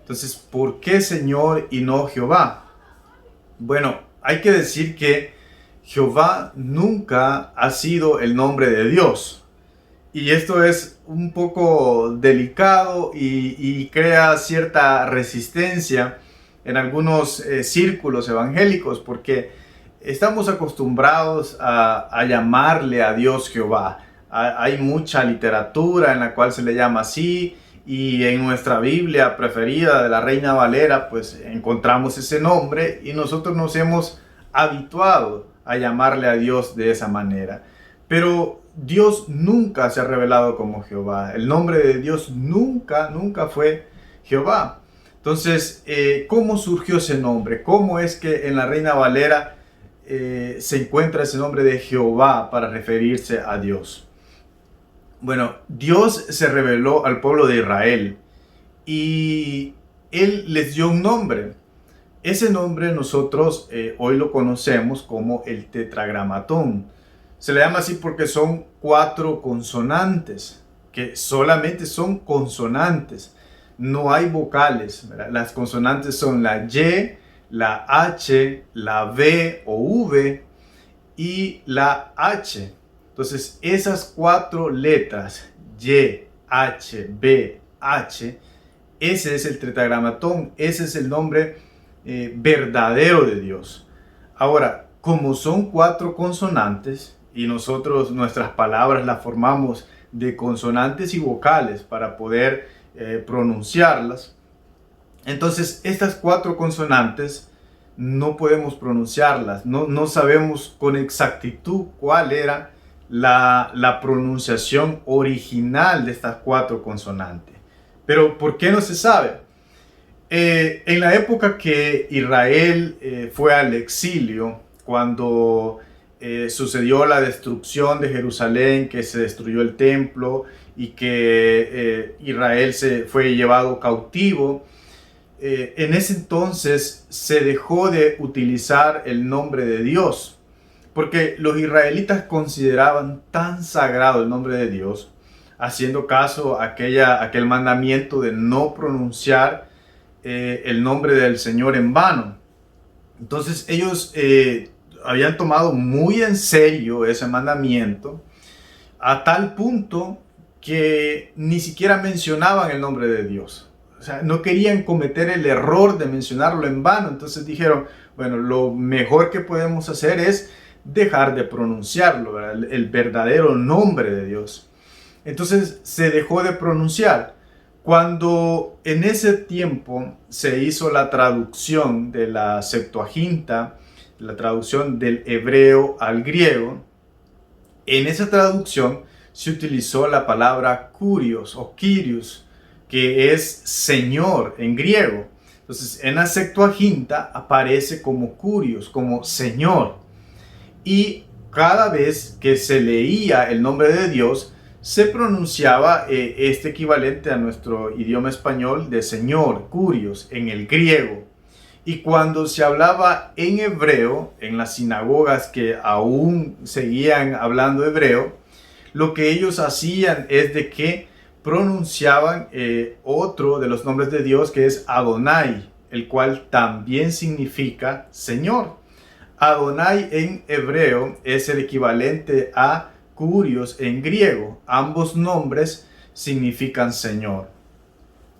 Entonces, ¿por qué Señor y no Jehová? Bueno, hay que decir que Jehová nunca ha sido el nombre de Dios. Y esto es un poco delicado y crea cierta resistencia en algunos círculos evangélicos, porque estamos acostumbrados a llamarle a Dios Jehová. Hay mucha literatura en la cual se le llama así, y en nuestra Biblia preferida de la Reina Valera pues encontramos ese nombre y nosotros nos hemos habituado a llamarle a Dios de esa manera. Pero Dios nunca se ha revelado como Jehová. El nombre de Dios nunca fue Jehová. Entonces, ¿cómo surgió ese nombre? ¿Cómo es que en la Reina Valera se encuentra ese nombre de Jehová para referirse a Dios? Bueno, Dios se reveló al pueblo de Israel y Él les dio un nombre. Ese nombre nosotros hoy lo conocemos como el tetragramatón. Se le llama así porque son 4 consonantes, que solamente son consonantes. No hay vocales, ¿verdad? Las consonantes son la Y, la H, la V o V y la H. Entonces, esas 4 letras, Y, H, B, H, ese es el tetragramatón, ese es el nombre verdadero de Dios. Ahora, como son 4 consonantes y nosotros nuestras palabras las formamos de consonantes y vocales para poder pronunciarlas, entonces estas 4 consonantes no podemos pronunciarlas, no sabemos con exactitud cuál era la pronunciación original de estas 4 consonantes. Pero ¿por qué no se sabe? En la época que Israel fue al exilio, cuando sucedió la destrucción de Jerusalén, que se destruyó el templo y que Israel se fue llevado cautivo, en ese entonces se dejó de utilizar el nombre de Dios, porque los israelitas consideraban tan sagrado el nombre de Dios, haciendo caso a aquel mandamiento de no pronunciar el nombre del Señor en vano. Entonces ellos habían tomado muy en serio ese mandamiento, a tal punto que ni siquiera mencionaban el nombre de Dios. O sea, no querían cometer el error de mencionarlo en vano. Entonces dijeron, bueno, lo mejor que podemos hacer es dejar de pronunciarlo, ¿verdad? El verdadero nombre de Dios. Entonces se dejó de pronunciar. Cuando en ese tiempo se hizo la traducción de la Septuaginta, la traducción del hebreo al griego, en esa traducción se utilizó la palabra kurios o kyrios, que es Señor en griego. Entonces, en la Septuaginta aparece como Curios, como Señor. Y cada vez que se leía el nombre de Dios, se pronunciaba este equivalente a nuestro idioma español de Señor, Curios, en el griego. Y cuando se hablaba en hebreo, en las sinagogas que aún seguían hablando hebreo, lo que ellos hacían es de que pronunciaban otro de los nombres de Dios, que es Adonai, el cual también significa Señor. Adonai en hebreo es el equivalente a Curios en griego. Ambos nombres significan Señor.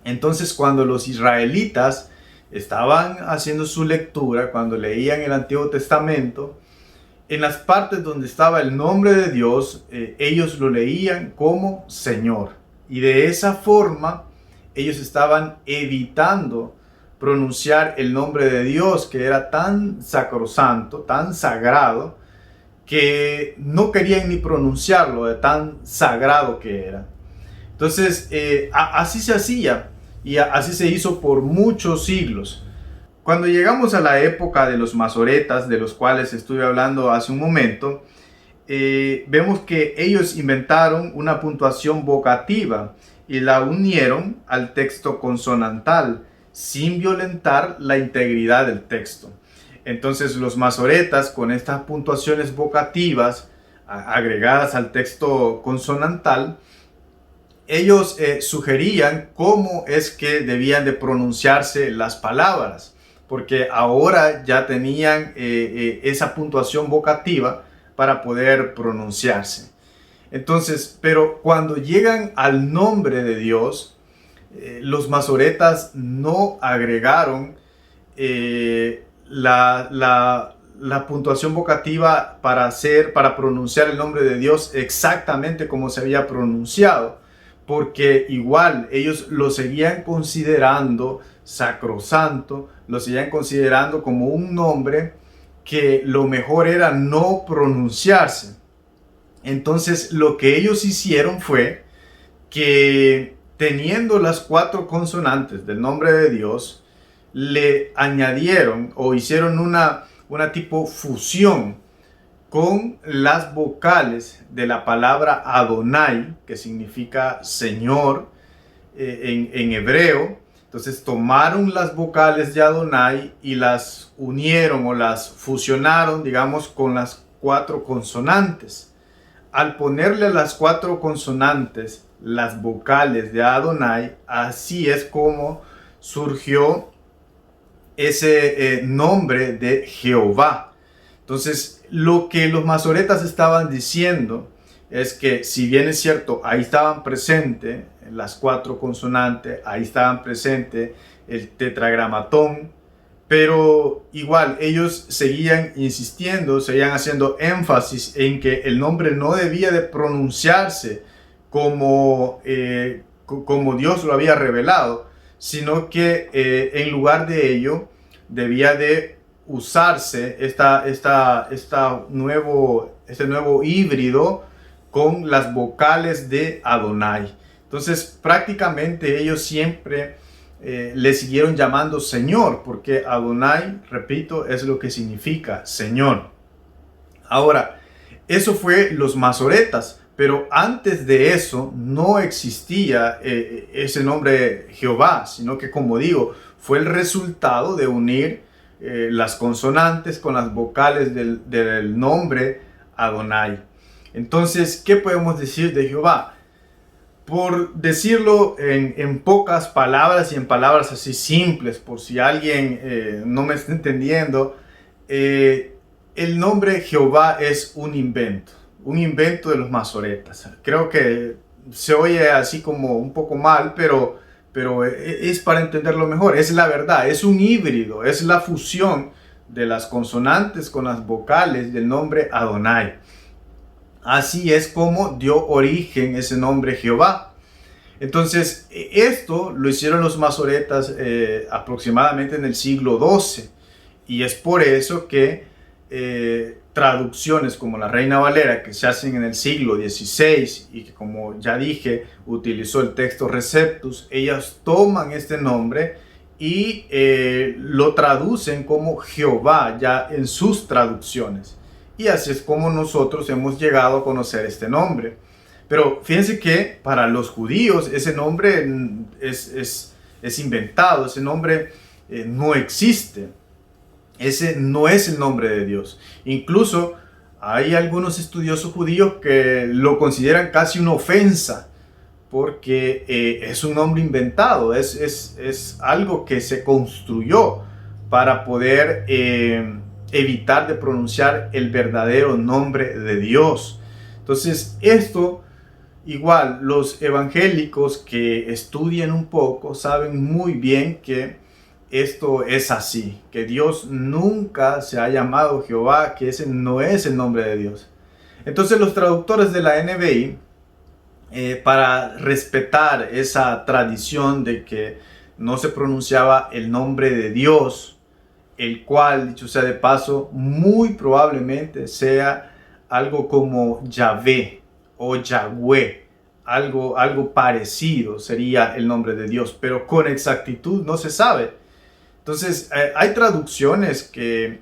Entonces, cuando los israelitas estaban haciendo su lectura, cuando leían el Antiguo Testamento, en las partes donde estaba el nombre de Dios, ellos lo leían como Señor. Y de esa forma, ellos estaban evitando pronunciar el nombre de Dios, que era tan sacrosanto, tan sagrado, que no querían ni pronunciarlo de tan sagrado que era. Entonces, así se hacía y así se hizo por muchos siglos. Cuando llegamos a la época de los masoretas, de los cuales estuve hablando hace un momento, vemos que ellos inventaron una puntuación vocativa y la unieron al texto consonantal sin violentar la integridad del texto. Entonces los masoretas, con estas puntuaciones vocativas agregadas al texto consonantal, ellos sugerían cómo es que debían de pronunciarse las palabras, porque ahora ya tenían esa puntuación vocativa para poder pronunciarse. Entonces, pero cuando llegan al nombre de Dios, los masoretas no agregaron la puntuación vocativa para pronunciar el nombre de Dios exactamente como se había pronunciado, porque igual ellos lo seguían considerando sacrosanto, lo seguían considerando como un nombre que lo mejor era no pronunciarse. Entonces lo que ellos hicieron fue que, teniendo las 4 consonantes del nombre de Dios, le añadieron o hicieron una tipo fusión con las vocales de la palabra Adonai, que significa Señor en hebreo. Entonces tomaron las vocales de Adonai y las unieron o las fusionaron, digamos, con las 4 consonantes. Al ponerle a las 4 consonantes las vocales de Adonai, así es como surgió ese nombre de Jehová. Entonces, lo que los masoretas estaban diciendo es que, si bien es cierto, ahí estaban presentes las 4 consonantes, ahí estaban presentes el tetragramatón, pero igual ellos seguían insistiendo, seguían haciendo énfasis en que el nombre no debía de pronunciarse como Dios lo había revelado, sino que en lugar de ello debía de usarse este nuevo híbrido con las vocales de Adonai. Entonces prácticamente ellos siempre le siguieron llamando Señor, porque Adonai, repito, es lo que significa Señor. Ahora, eso fue los masoretas, pero antes de eso no existía ese nombre Jehová, sino que, como digo, fue el resultado de unir las consonantes con las vocales del nombre Adonai. Entonces, ¿qué podemos decir de Jehová? Por decirlo en pocas palabras y en palabras así simples, por si alguien no me está entendiendo, el nombre Jehová es un invento de los masoretas. Creo que se oye así como un poco mal, pero es para entenderlo mejor. Es la verdad, es un híbrido, es la fusión de las consonantes con las vocales del nombre Adonai. Así es como dio origen ese nombre Jehová. Entonces, esto lo hicieron los masoretas aproximadamente en el siglo XII. Y es por eso que traducciones como la Reina Valera, que se hacen en el siglo XVI y que, como ya dije, utilizó el texto Receptus, ellas toman este nombre y lo traducen como Jehová ya en sus traducciones. Y así es como nosotros hemos llegado a conocer este nombre. Pero fíjense que para los judíos ese nombre es inventado, ese nombre no existe. Ese no es el nombre de Dios. Incluso hay algunos estudiosos judíos que lo consideran casi una ofensa, porque es un nombre inventado, es algo que se construyó para poder evitar de pronunciar el verdadero nombre de Dios. Entonces, esto igual los evangélicos que estudian un poco saben muy bien que esto es así, que Dios nunca se ha llamado Jehová, que ese no es el nombre de Dios. Entonces los traductores de la NBI, para respetar esa tradición de que no se pronunciaba el nombre de Dios, el cual, dicho sea de paso, muy probablemente sea algo como Yahvé o Yahweh, algo parecido sería el nombre de Dios, pero con exactitud no se sabe. Entonces, hay traducciones que,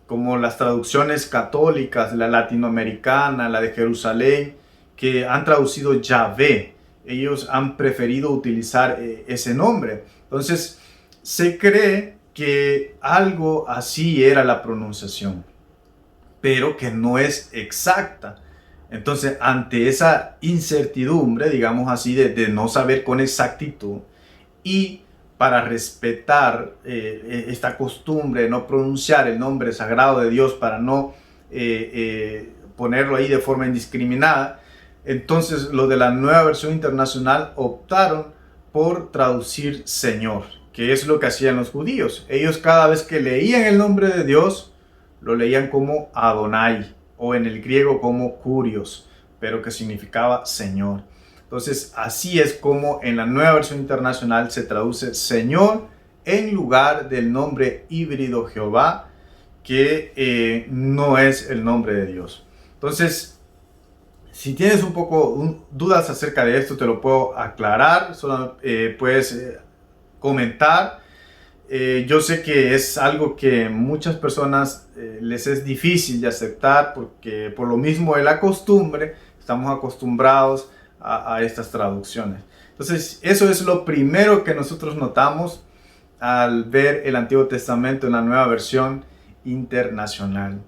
como las traducciones católicas, la latinoamericana, la de Jerusalén, que han traducido Yahvé. Ellos han preferido utilizar ese nombre. Entonces, se cree que algo así era la pronunciación, pero que no es exacta. Entonces, ante esa incertidumbre, digamos así, de no saber con exactitud, y para respetar esta costumbre de no pronunciar el nombre sagrado de Dios, para no ponerlo ahí de forma indiscriminada, entonces los de la Nueva Versión Internacional optaron por traducir Señor, que es lo que hacían los judíos. Ellos cada vez que leían el nombre de Dios, lo leían como Adonai, o en el griego como Kurios, pero que significaba Señor. Entonces, así es como en la Nueva Versión Internacional se traduce Señor en lugar del nombre híbrido Jehová, que no es el nombre de Dios. Entonces, si tienes un poco dudas acerca de esto, te lo puedo aclarar. Solo puedes comentar. Yo sé que es algo que muchas personas les es difícil de aceptar, porque por lo mismo de la costumbre, estamos acostumbrados a estas traducciones. Entonces, eso es lo primero que nosotros notamos al ver el Antiguo Testamento en la Nueva Versión Internacional.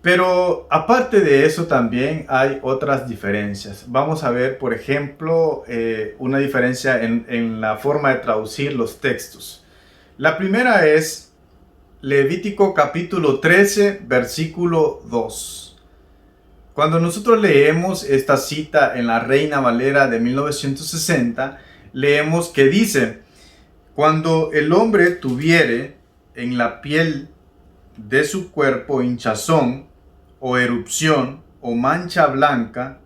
Pero aparte de eso también hay otras diferencias. Vamos a ver, por ejemplo, una diferencia en la forma de traducir los textos. La primera es Levítico capítulo 13, versículo 2. Cuando nosotros leemos esta cita en la Reina Valera de 1960, leemos que dice: cuando el hombre tuviere en la piel de su cuerpo hinchazón, o erupción, o mancha blanca,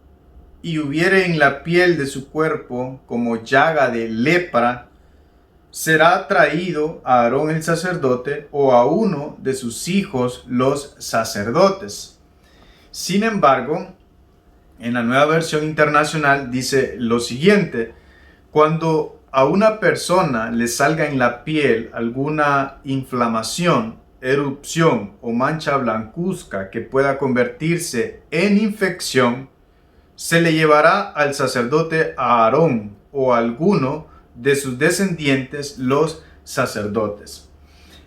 y hubiere en la piel de su cuerpo como llaga de lepra, será traído a Aarón el sacerdote o a uno de sus hijos los sacerdotes. Sin embargo, en la Nueva Versión Internacional dice lo siguiente: cuando a una persona le salga en la piel alguna inflamación, erupción o mancha blancuzca que pueda convertirse en infección, se le llevará al sacerdote Aarón o a alguno de sus descendientes los sacerdotes.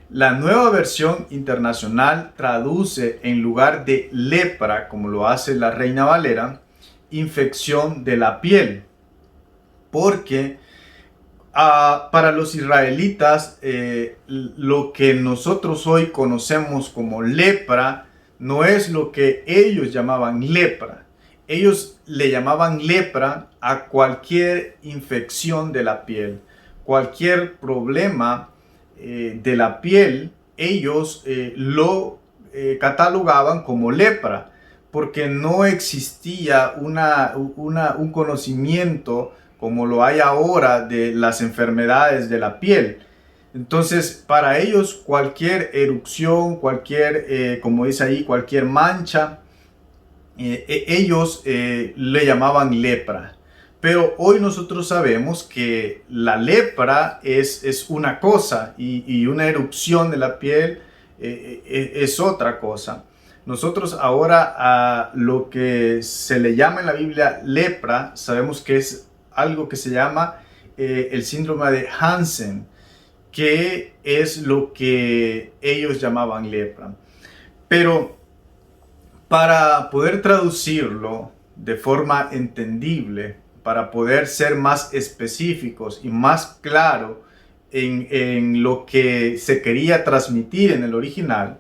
La Nueva Versión Internacional traduce en lugar de lepra, como lo hace la Reina Valera, infección de la piel, porque para los israelitas lo que nosotros hoy conocemos como lepra no es lo que ellos llamaban lepra. Ellos le llamaban lepra a cualquier infección de la piel, cualquier problema de la piel. Ellos lo catalogaban como lepra, porque no existía un conocimiento como lo hay ahora de las enfermedades de la piel. Entonces, para ellos cualquier erupción, como dice ahí, cualquier mancha, ellos le llamaban lepra. Pero hoy nosotros sabemos que la lepra es una cosa y una erupción de la piel es otra cosa. Nosotros ahora a lo que se le llama en la Biblia lepra, sabemos que es algo que se llama el síndrome de Hansen, que es lo que ellos llamaban lepra. Pero para poder traducirlo de forma entendible, para poder ser más específicos y más claro en lo que se quería transmitir en el original,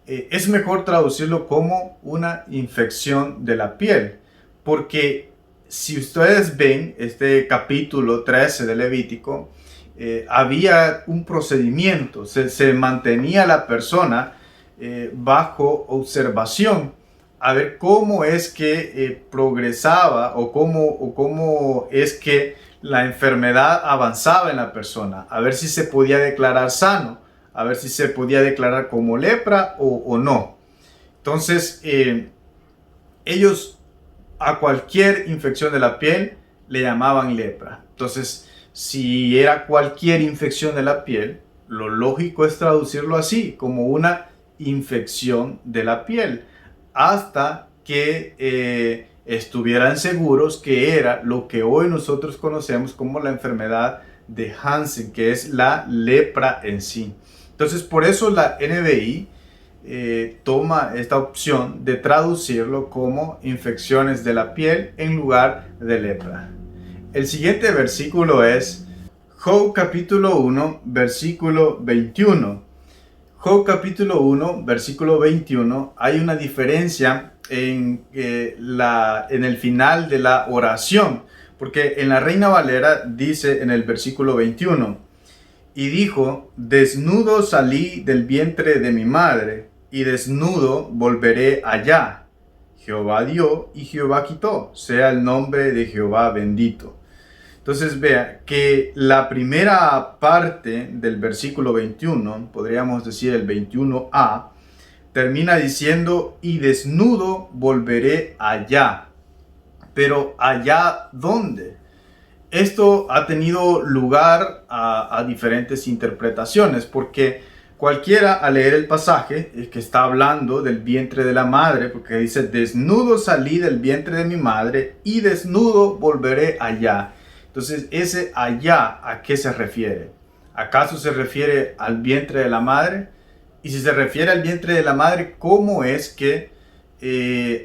es mejor traducirlo como una infección de la piel, porque si ustedes ven este capítulo 13 de Levítico, había un procedimiento, se mantenía la persona bajo observación, a ver cómo es que progresaba o cómo es que la enfermedad avanzaba en la persona, a ver si se podía declarar sano, a ver si se podía declarar como lepra o no. Entonces, ellos a cualquier infección de la piel le llamaban lepra. Entonces, si era cualquier infección de la piel, lo lógico es traducirlo así, como una infección de la piel, hasta que estuvieran seguros que era lo que hoy nosotros conocemos como la enfermedad de Hansen, que es la lepra en sí. Entonces, por eso la NBI toma esta opción de traducirlo como infecciones de la piel en lugar de lepra. El siguiente versículo es Job capítulo 1, versículo 21. Job capítulo 1, versículo 21, hay una diferencia en el final de la oración, porque en la Reina Valera dice en el versículo 21, y dijo, desnudo salí del vientre de mi madre, y desnudo volveré allá. Jehová dio y Jehová quitó, sea el nombre de Jehová bendito. Entonces vea que la primera parte del versículo 21, podríamos decir el 21a, termina diciendo, y desnudo volveré allá. Pero ¿allá dónde? Esto ha tenido lugar a diferentes interpretaciones, porque cualquiera al leer el pasaje que está hablando del vientre de la madre, porque dice, desnudo salí del vientre de mi madre y desnudo volveré allá. Entonces, ese allá, ¿a qué se refiere? ¿Acaso se refiere al vientre de la madre? Y si se refiere al vientre de la madre, ¿cómo es que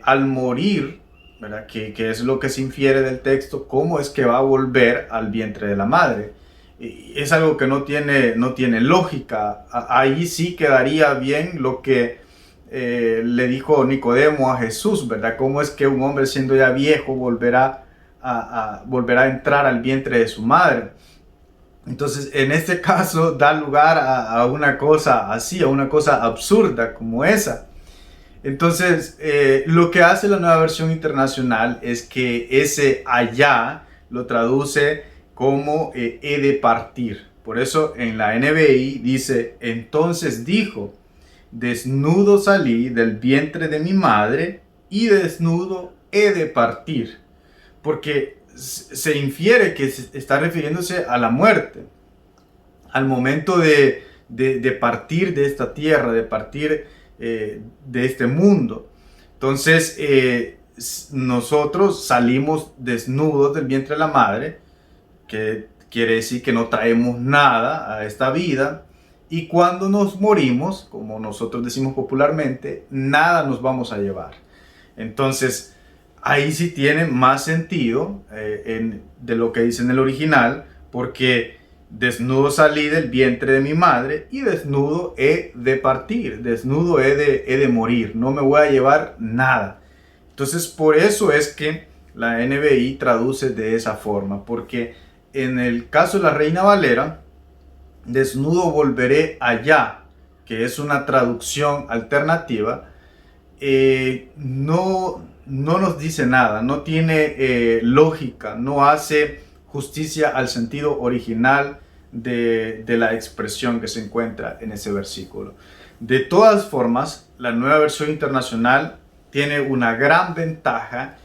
al morir, ¿verdad? Que es lo que se infiere del texto, cómo es que va a volver al vientre de la madre? Es algo que no tiene lógica. Ahí sí quedaría bien lo que le dijo Nicodemo a Jesús, ¿verdad? ¿Cómo es que un hombre siendo ya viejo volverá a entrar al vientre de su madre? Entonces, en este caso da lugar a una cosa así, a una cosa absurda como esa. Entonces, lo que hace la Nueva Versión Internacional es que ese allá lo traduce como he de partir. Por eso en la NBI dice, entonces dijo, desnudo salí del vientre de mi madre y desnudo he de partir. Porque se infiere que está refiriéndose a la muerte, al momento de partir de esta tierra, de partir de este mundo. Entonces, nosotros salimos desnudos del vientre de la madre, que quiere decir que no traemos nada a esta vida, y cuando nos morimos, como nosotros decimos popularmente, nada nos vamos a llevar. Entonces, ahí sí tiene más sentido de lo que dice en el original, porque desnudo salí del vientre de mi madre y desnudo he de partir, desnudo he de morir, no me voy a llevar nada. Entonces, por eso es que la NBI traduce de esa forma, porque en el caso de la Reina Valera, desnudo volveré allá, que es una traducción alternativa, no nos dice nada, no tiene lógica, no hace justicia al sentido original de la expresión que se encuentra en ese versículo. De todas formas, la Nueva Versión Internacional tiene una gran ventaja,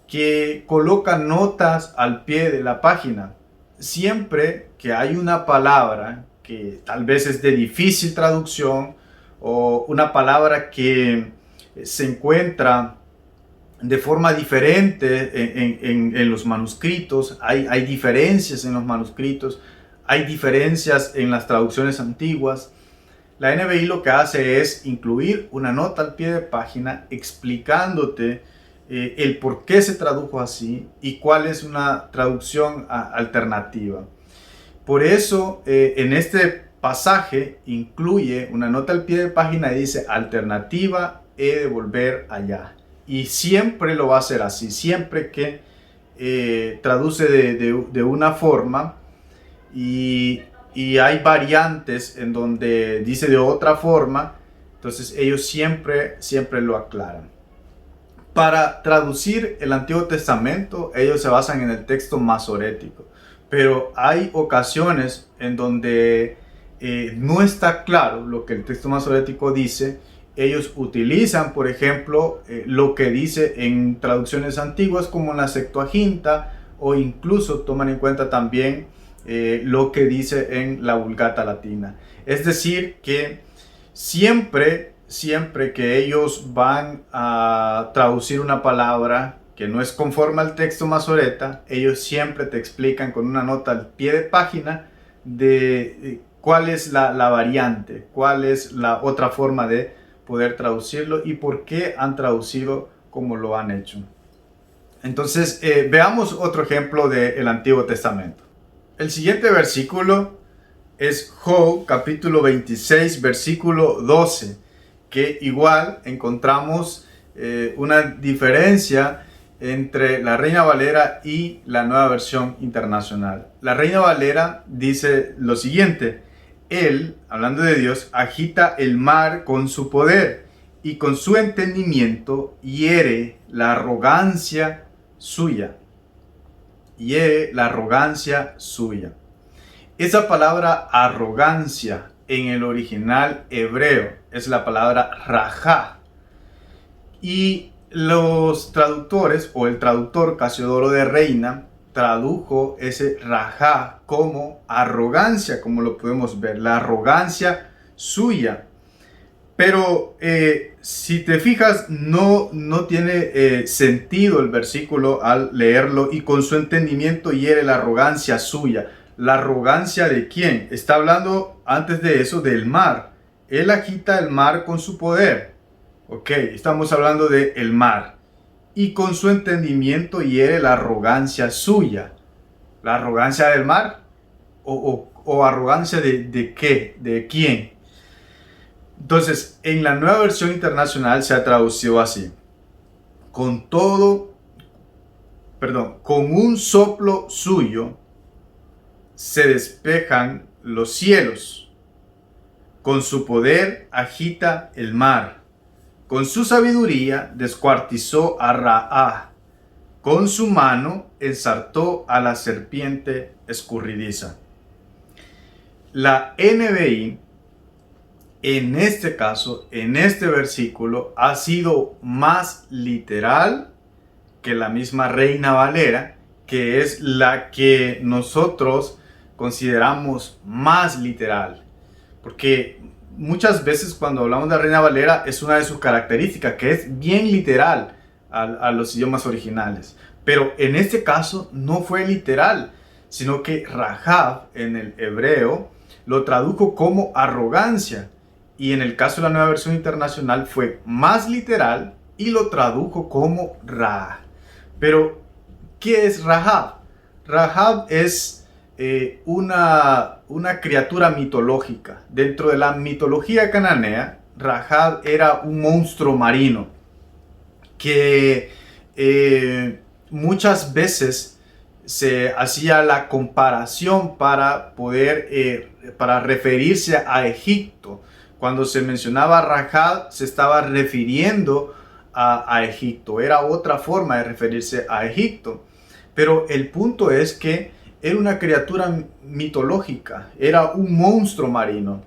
que coloca notas al pie de la página. Siempre que hay una palabra que tal vez es de difícil traducción o una palabra que se encuentra de forma diferente en los manuscritos, hay diferencias en los manuscritos, hay diferencias en las traducciones antiguas. La NBI lo que hace es incluir una nota al pie de página explicándote el por qué se tradujo así y cuál es una traducción alternativa. Por eso en este pasaje incluye una nota al pie de página y dice alternativa, he de volver allá. Y siempre lo va a hacer así, siempre que traduce de una forma y hay variantes en donde dice de otra forma, entonces ellos siempre lo aclaran. Para traducir el Antiguo Testamento, ellos se basan en el texto masorético, pero hay ocasiones en donde no está claro lo que el texto masorético dice. Ellos utilizan, por ejemplo, lo que dice en traducciones antiguas como en la Septuaginta, o incluso toman en cuenta también lo que dice en la Vulgata Latina. Es decir, que siempre que ellos van a traducir una palabra que no es conforme al texto masoreta, ellos siempre te explican con una nota al pie de página de cuál es la variante, cuál es la otra forma de poder traducirlo y por qué han traducido como lo han hecho. Entonces, veamos otro ejemplo del Antiguo Testamento. El siguiente versículo es Job, capítulo 26, versículo 12, que igual encontramos una diferencia entre la Reina Valera y la Nueva Versión Internacional. La Reina Valera dice lo siguiente: Él, hablando de Dios, agita el mar con su poder y con su entendimiento hiere la arrogancia suya. Hiere la arrogancia suya. Esa palabra arrogancia en el original hebreo es la palabra rajá. Y los traductores o el traductor Casiodoro de Reina tradujo ese rajá como arrogancia, como lo podemos ver, la arrogancia suya. Pero si te fijas, no tiene sentido el versículo al leerlo, y con su entendimiento hiere la arrogancia suya. ¿La arrogancia de quién? Está hablando antes de eso del mar. Él agita el mar con su poder. Ok, estamos hablando de el mar. Y con su entendimiento hiere la arrogancia suya. ¿La arrogancia del mar? ¿O arrogancia de qué? ¿De quién? Entonces, en la Nueva Versión Internacional se ha traducido así: con un soplo suyo se despejan los cielos, con su poder agita el mar, con su sabiduría descuartizó a Raá, con su mano ensartó a la serpiente escurridiza. La NBI, en este caso, en este versículo, ha sido más literal que la misma Reina Valera, que es la que nosotros consideramos más literal. Porque muchas veces cuando hablamos de la Reina Valera es una de sus características, que es bien literal a los idiomas originales. Pero en este caso no fue literal, sino que Rahab en el hebreo lo tradujo como arrogancia. Y en el caso de la Nueva Versión Internacional fue más literal y lo tradujo como Ra. Pero, ¿qué es Rahab? Rahab es una criatura mitológica. Dentro de la mitología cananea, Rahab era un monstruo marino que muchas veces se hacía la comparación para referirse a Egipto. Cuando se mencionaba Rahab, se estaba refiriendo a Egipto. Era otra forma de referirse a Egipto. Pero el punto es que era una criatura mitológica, era un monstruo marino.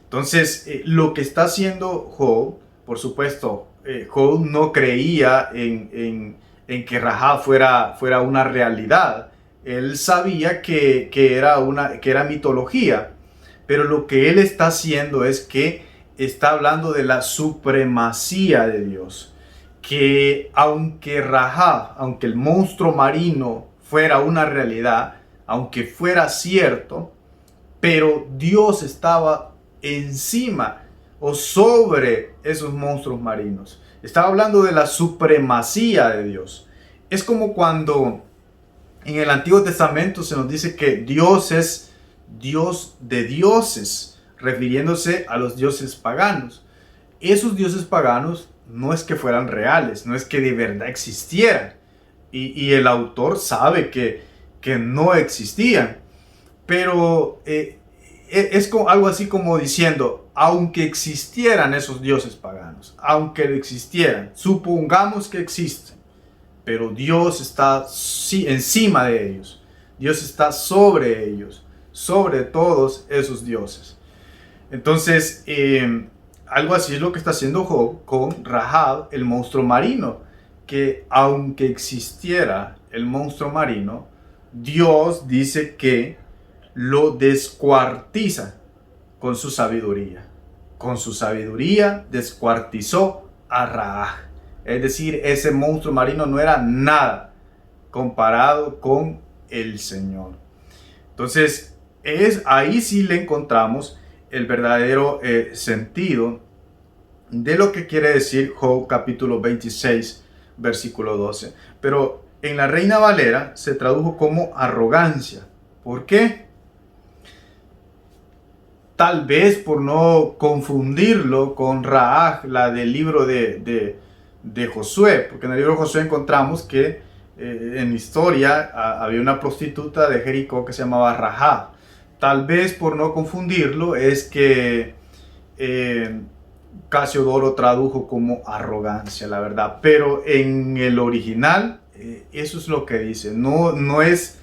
Entonces, lo que está haciendo Job, por supuesto, Job no creía en en que Rahab fuera una realidad. Él sabía que era mitología, pero lo que él está haciendo es que está hablando de la supremacía de Dios. Que aunque Rahab, aunque el monstruo marino fuera una realidad, aunque fuera cierto, pero Dios estaba encima o sobre esos monstruos marinos. Estaba hablando de la supremacía de Dios. Es como cuando en el Antiguo Testamento se nos dice que Dios es Dios de dioses, refiriéndose a los dioses paganos. Esos dioses paganos no es que fueran reales, no es que de verdad existieran. Y el autor sabe que no existían. Pero es como, algo así como diciendo, aunque existieran esos dioses paganos, aunque existieran, supongamos que existen, pero Dios está encima de ellos. Dios está sobre ellos, sobre todos esos dioses. Entonces, algo así es lo que está haciendo Job con Rahab, el monstruo marino, que aunque existiera el monstruo marino, Dios dice que lo descuartiza con su sabiduría. Con su sabiduría descuartizó a Rahab. Es decir, ese monstruo marino no era nada comparado con el Señor. Entonces, ahí sí le encontramos el verdadero sentido de lo que quiere decir Job capítulo 26, versículo 12. Pero en la Reina Valera se tradujo como arrogancia. ¿Por qué? Tal vez por no confundirlo con Rahab, la del libro de Josué, porque en el libro de Josué encontramos que en historia había una prostituta de Jericó que se llamaba Rahab. Tal vez por no confundirlo es que Casiodoro tradujo como arrogancia, la verdad, pero en el original eso es lo que dice. No es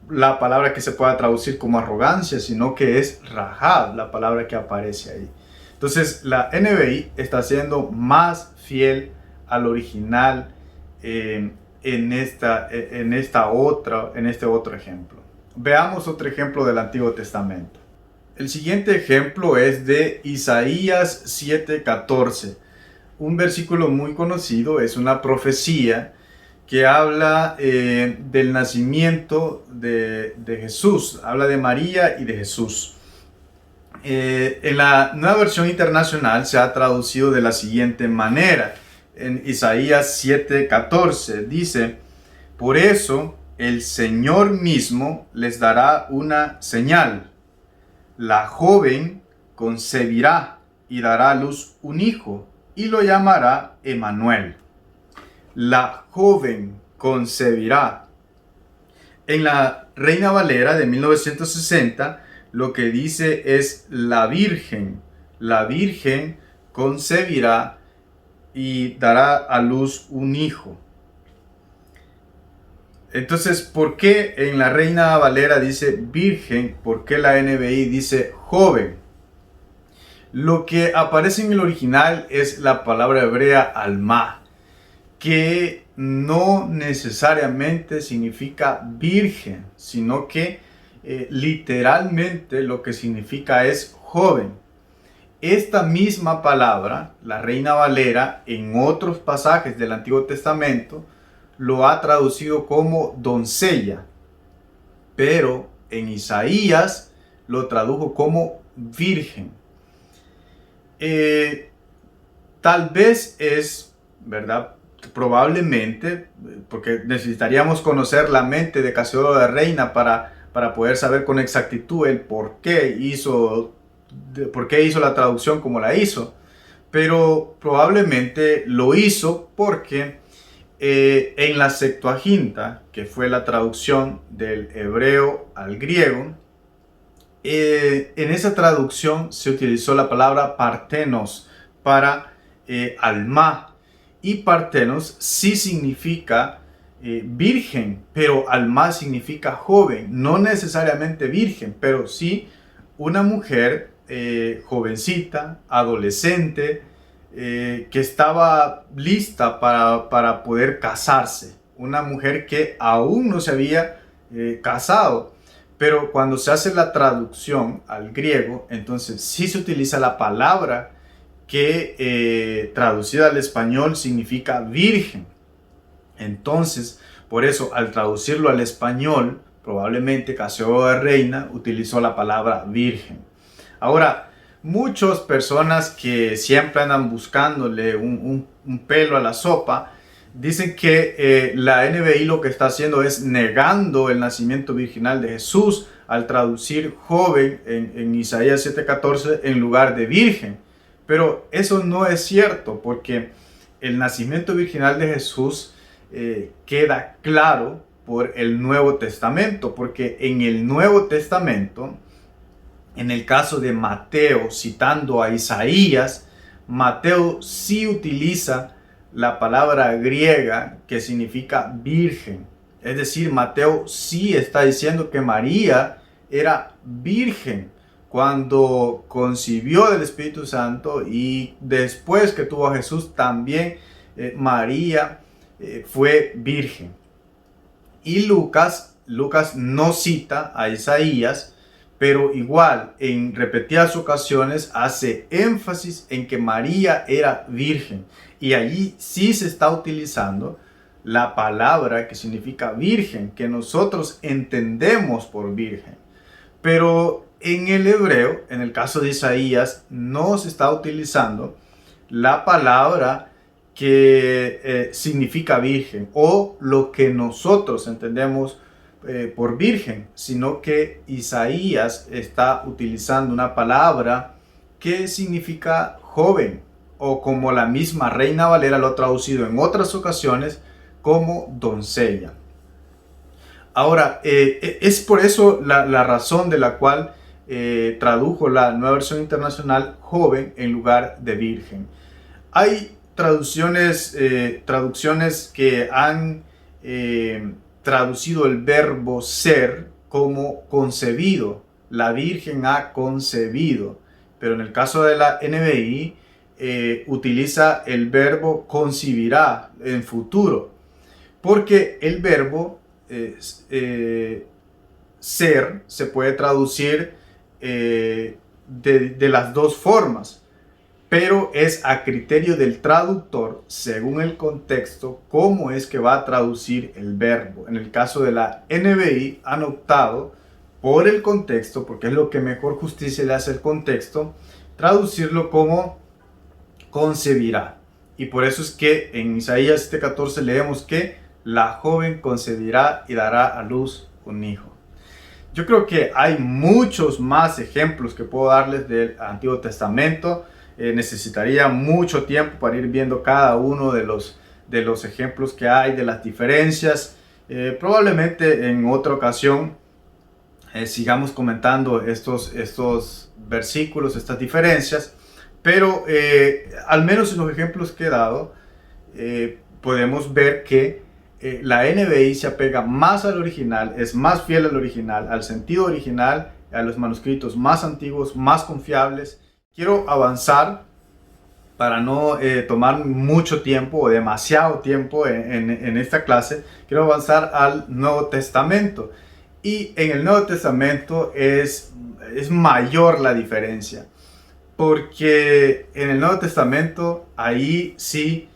la palabra que se pueda traducir como arrogancia, sino que es Rahab, la palabra que aparece ahí. Entonces la NBI está siendo más fiel al original en este otro ejemplo. Veamos otro ejemplo del Antiguo Testamento. El siguiente ejemplo es de Isaías 7:14. Un versículo muy conocido, es una profecía que habla del nacimiento de Jesús, habla de María y de Jesús. En la Nueva Versión Internacional se ha traducido de la siguiente manera. En Isaías 7:14 dice: por eso el Señor mismo les dará una señal. La joven concebirá y dará a luz un hijo y lo llamará Emmanuel. La joven concebirá. En la Reina Valera de 1960 lo que dice es la virgen concebirá y dará a luz un hijo. Entonces, ¿por qué en la Reina Valera dice virgen? ¿Por qué la NBI dice joven? Lo que aparece en el original es la palabra hebrea alma, que no necesariamente significa virgen, sino que literalmente lo que significa es joven. Esta misma palabra, la Reina Valera, en otros pasajes del Antiguo Testamento, lo ha traducido como doncella, pero en Isaías lo tradujo como virgen. Tal vez es, ¿verdad? Probablemente, porque necesitaríamos conocer la mente de Casiodoro de Reina para poder saber con exactitud el por qué hizo la traducción como la hizo, pero probablemente lo hizo porque en la Septuaginta, que fue la traducción del hebreo al griego, en esa traducción se utilizó la palabra partenos para alma, y partenos sí significa virgen, pero alma significa joven, no necesariamente virgen, pero sí una mujer jovencita, adolescente, que estaba lista para poder casarse, una mujer que aún no se había casado. Pero cuando se hace la traducción al griego, entonces sí se utiliza la palabra que traducida al español significa virgen. Entonces, por eso, al traducirlo al español, probablemente Casio de Reina utilizó la palabra virgen. Ahora, muchas personas que siempre andan buscándole un pelo a la sopa, dicen que la NBI lo que está haciendo es negando el nacimiento virginal de Jesús al traducir joven en Isaías 7:14 en lugar de virgen. Pero eso no es cierto, porque el nacimiento virginal de Jesús queda claro por el Nuevo Testamento, porque en el Nuevo Testamento, en el caso de Mateo, citando a Isaías, Mateo sí utiliza la palabra griega que significa virgen. Es decir, Mateo sí está diciendo que María era virgen cuando concibió del Espíritu Santo, y después que tuvo a Jesús también María fue virgen. Y Lucas no cita a Isaías, pero igual en repetidas ocasiones hace énfasis en que María era virgen. Y allí sí se está utilizando la palabra que significa virgen, que nosotros entendemos por virgen. Pero en el hebreo, en el caso de Isaías, no se está utilizando la palabra que significa virgen o lo que nosotros entendemos por virgen, sino que Isaías está utilizando una palabra que significa joven, o como la misma Reina Valera lo ha traducido en otras ocasiones como doncella. Ahora, es por eso la razón de la cual tradujo la Nueva Versión Internacional joven en lugar de virgen. Hay traducciones que han traducido el verbo ser como concebido. La Virgen ha concebido. Pero en el caso de la NBI utiliza el verbo concebirá en futuro. Porque el verbo ser se puede traducir de las dos formas, pero es a criterio del traductor, según el contexto, cómo es que va a traducir el verbo. En el caso de la NBI han optado por el contexto, porque es lo que mejor justicia le hace el contexto, traducirlo como concebirá. Y por eso es que en Isaías 7:14 leemos que la joven concebirá y dará a luz un hijo. Yo creo que hay muchos más ejemplos que puedo darles del Antiguo Testamento. Necesitaría mucho tiempo para ir viendo cada uno de los ejemplos que hay, de las diferencias. Probablemente en otra ocasión sigamos comentando estos versículos, estas diferencias. Pero al menos en los ejemplos que he dado, podemos ver que la NBI se apega más al original, es más fiel al original, al sentido original, a los manuscritos más antiguos, más confiables. Quiero avanzar para no tomar mucho tiempo o demasiado tiempo en esta clase. Quiero avanzar al Nuevo Testamento. Y en el Nuevo Testamento es mayor la diferencia. Porque en el Nuevo Testamento, ahí sí,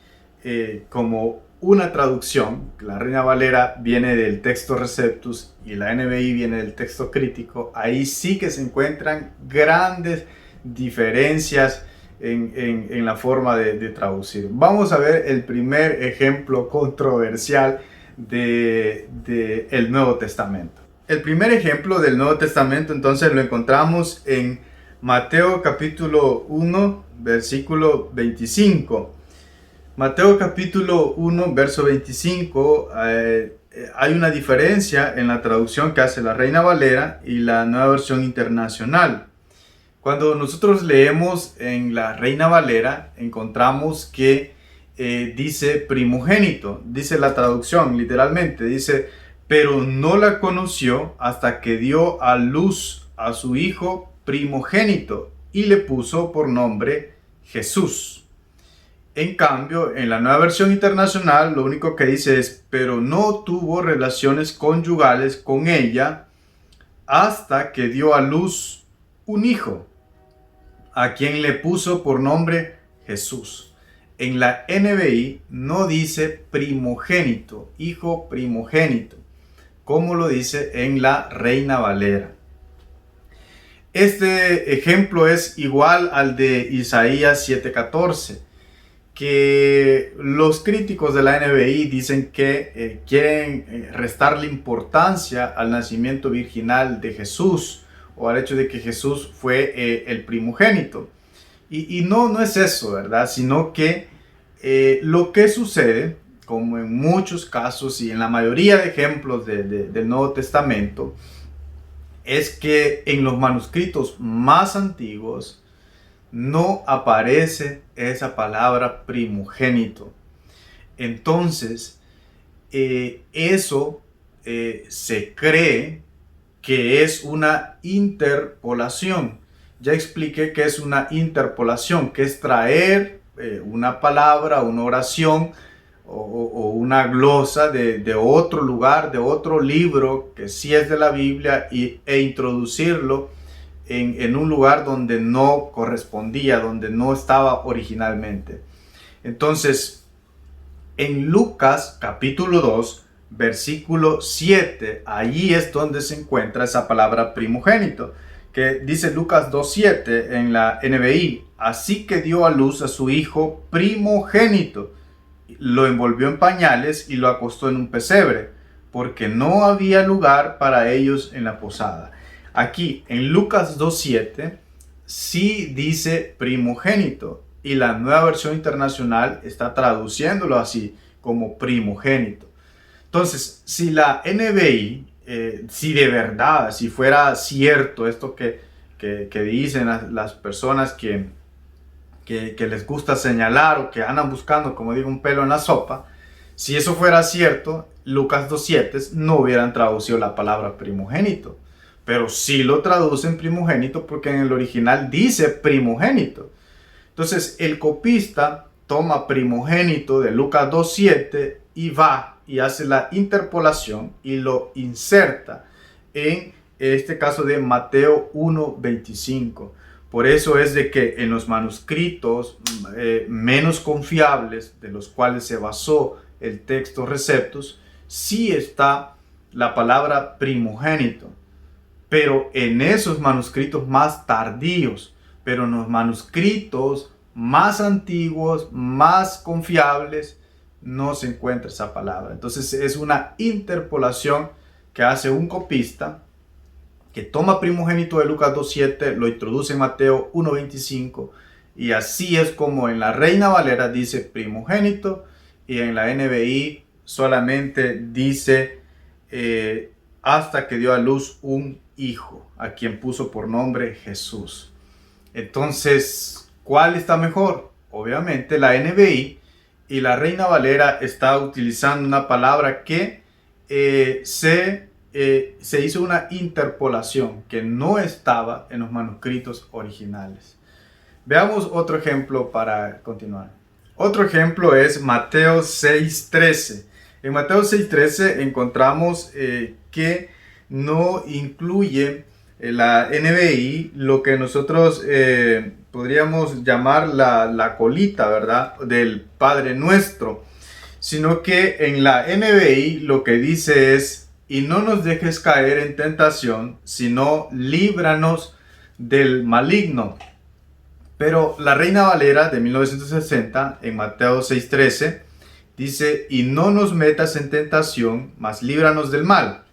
como una traducción, la Reina Valera viene del texto Receptus y la NBI viene del texto crítico, ahí sí que se encuentran grandes diferencias en la forma de traducir. Vamos a ver el primer ejemplo controversial del Nuevo Testamento. El primer ejemplo del Nuevo Testamento entonces lo encontramos en Mateo capítulo 1, versículo 25. Mateo capítulo 1, verso 25, hay una diferencia en la traducción que hace la Reina Valera y la Nueva Versión Internacional. Cuando nosotros leemos en la Reina Valera, encontramos que dice primogénito, dice la traducción literalmente, dice, pero no la conoció hasta que dio a luz a su hijo primogénito y le puso por nombre Jesús. En cambio, en la Nueva Versión Internacional, lo único que dice es, pero no tuvo relaciones conyugales con ella hasta que dio a luz un hijo, a quien le puso por nombre Jesús. En la NBI no dice primogénito, hijo primogénito, como lo dice en la Reina Valera. Este ejemplo es igual al de Isaías 7:14, que los críticos de la NBI dicen que quieren restarle importancia al nacimiento virginal de Jesús o al hecho de que Jesús fue el primogénito. Y no es eso, ¿verdad? Sino que lo que sucede, como en muchos casos y en la mayoría de ejemplos del Nuevo Testamento, es que en los manuscritos más antiguos no aparece esa palabra primogénito. Entonces, eso se cree que es una interpolación. Ya expliqué que es una interpolación, que es traer una palabra, una oración o una glosa de otro lugar, de otro libro que sí es de la Biblia e introducirlo en un lugar donde no correspondía, donde no estaba originalmente. Entonces, en Lucas capítulo 2, versículo 7, allí es donde se encuentra esa palabra primogénito, que dice Lucas 2:7 en la NBI, así que dio a luz a su hijo primogénito, lo envolvió en pañales y lo acostó en un pesebre, porque no había lugar para ellos en la posada. Aquí en Lucas 2:7 sí dice primogénito y la Nueva Versión Internacional está traduciéndolo así como primogénito. Entonces, si la NBI, si de verdad, si fuera cierto esto que dicen las personas que les gusta señalar o que andan buscando, como digo, un pelo en la sopa, si eso fuera cierto, Lucas 2:7 no hubieran traducido la palabra primogénito, pero sí lo traducen primogénito porque en el original dice primogénito. Entonces el copista toma primogénito de Lucas 2:7 y va y hace la interpolación y lo inserta en este caso de Mateo 1:25. Por eso es de que en los manuscritos menos confiables, de los cuales se basó el texto Receptus, sí está la palabra primogénito. Pero en esos manuscritos más tardíos, pero en los manuscritos más antiguos, más confiables, no se encuentra esa palabra. Entonces es una interpolación que hace un copista, que toma primogénito de Lucas 2:7, lo introduce en Mateo 1:25, y así es como en la Reina Valera dice primogénito, y en la NBI solamente dice hasta que dio a luz un hijo, a quien puso por nombre Jesús. Entonces, ¿cuál está mejor? Obviamente la NBI, y la Reina Valera está utilizando una palabra que se hizo una interpolación que no estaba en los manuscritos originales. Veamos otro ejemplo para continuar. Otro ejemplo es Mateo 6:13. En Mateo 6:13 encontramos que no incluye la NBI lo que nosotros podríamos llamar la colita, ¿verdad?, del Padre Nuestro, sino que en la NBI lo que dice es: y no nos dejes caer en tentación, sino líbranos del maligno. Pero la Reina Valera de 1960, en Mateo 6:13, dice: y no nos metas en tentación, mas líbranos del mal.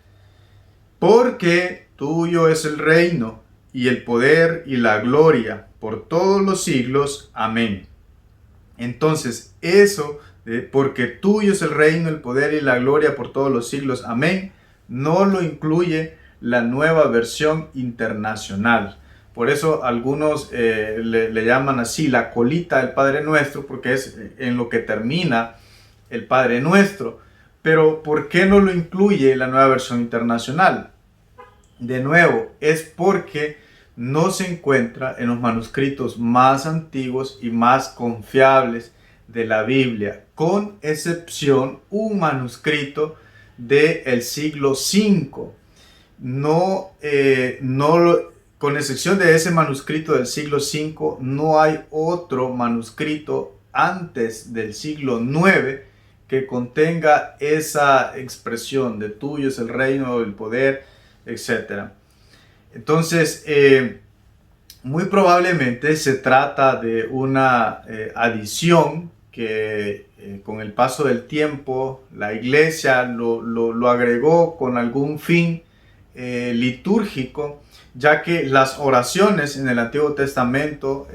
Porque tuyo es el reino, y el poder, y la gloria, por todos los siglos. Amén. Entonces, eso, porque tuyo es el reino, el poder y la gloria por todos los siglos. Amén, no lo incluye la Nueva Versión Internacional. Por eso algunos le llaman así la colita del Padre Nuestro, porque es en lo que termina el Padre Nuestro. Pero ¿por qué no lo incluye la Nueva Versión Internacional? De nuevo, es porque no se encuentra en los manuscritos más antiguos y más confiables de la Biblia, con excepción un manuscrito del siglo V. Con excepción de ese manuscrito del siglo V, no hay otro manuscrito antes del siglo IX que contenga esa expresión de tuyo es el reino, el poder, etc. Entonces, muy probablemente se trata de una adición que con el paso del tiempo la iglesia lo agregó con algún fin litúrgico, ya que las oraciones en el Antiguo Testamento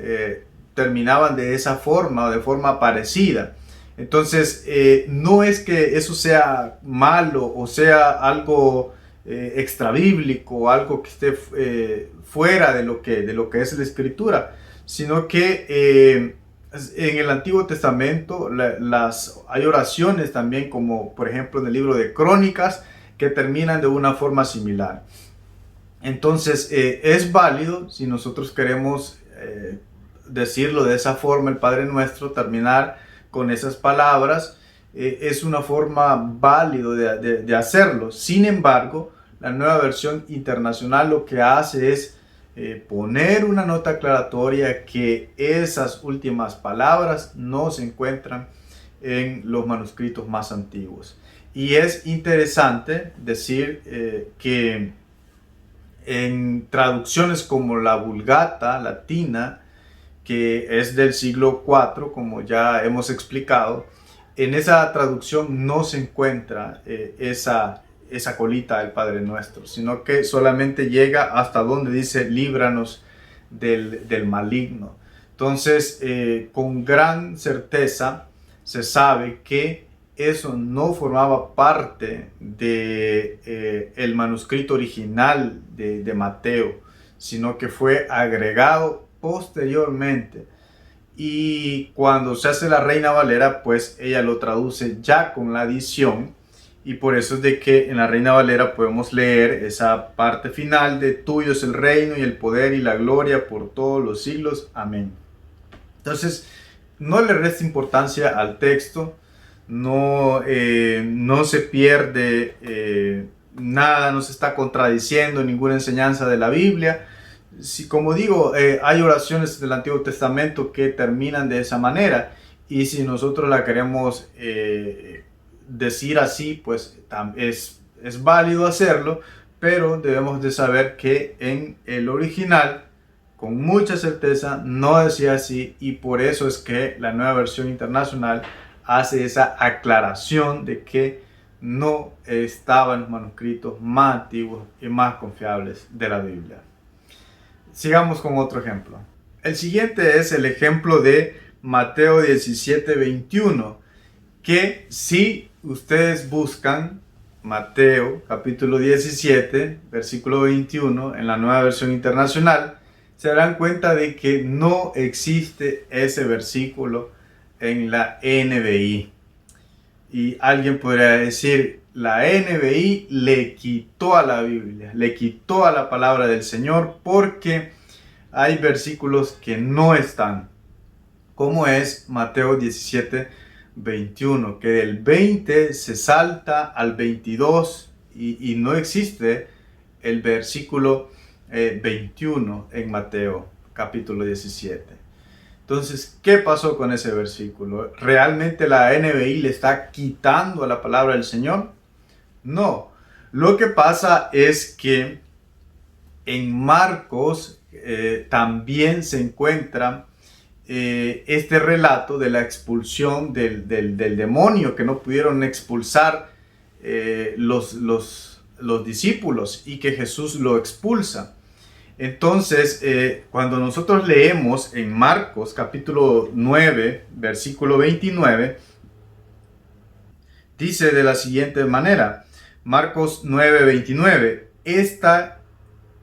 terminaban de esa forma o de forma parecida. Entonces, no es que eso sea malo o sea algo extra bíblico, algo que esté fuera de lo que es la escritura, sino que en el Antiguo Testamento hay oraciones también, como por ejemplo en el libro de Crónicas, que terminan de una forma similar. Entonces es válido, si nosotros queremos decirlo de esa forma, el Padre Nuestro, terminar con esas palabras, es una forma válida de hacerlo. Sin embargo, la Nueva Versión Internacional lo que hace es poner una nota aclaratoria que esas últimas palabras no se encuentran en los manuscritos más antiguos. Y es interesante decir que en traducciones como la Vulgata latina, que es del siglo IV, como ya hemos explicado, en esa traducción no se encuentra esa colita del Padre Nuestro, sino que solamente llega hasta donde dice líbranos del maligno. Entonces, con gran certeza se sabe que eso no formaba parte de el manuscrito original de Mateo, sino que fue agregado posteriormente. Y cuando se hace la Reina Valera, pues ella lo traduce ya con la adición, y por eso es de que en la Reina Valera podemos leer esa parte final de tuyo es el reino y el poder y la gloria por todos los siglos. Amén. Entonces, no le resta importancia al texto, no se pierde nada, no se está contradiciendo ninguna enseñanza de la Biblia. Si, como digo, hay oraciones del Antiguo Testamento que terminan de esa manera, y si nosotros la queremos decir así, pues es válido hacerlo, pero debemos de saber que en el original, con mucha certeza, no decía así, y por eso es que la Nueva Versión Internacional hace esa aclaración de que no estaban los manuscritos más antiguos y más confiables de la Biblia. Sigamos con otro ejemplo. El siguiente es el ejemplo de Mateo 17:21, que si ustedes buscan Mateo capítulo 17, versículo 21 en la Nueva Versión Internacional, se darán cuenta de que no existe ese versículo en la NBI. Y alguien podría decir, la NBI le quitó a la Biblia, le quitó a la palabra del Señor, porque hay versículos que no están, como es Mateo 17:21, que del 20 se salta al 22 y no existe el versículo 21 en Mateo capítulo 17. Entonces, ¿qué pasó con ese versículo? ¿Realmente la NBI le está quitando a la palabra del Señor? No. Lo que pasa es que en Marcos también se encuentra este relato de la expulsión del demonio que no pudieron expulsar los discípulos, y que Jesús lo expulsa. Entonces, cuando nosotros leemos en Marcos capítulo 9, versículo 29, dice de la siguiente manera, Marcos 9:29, esta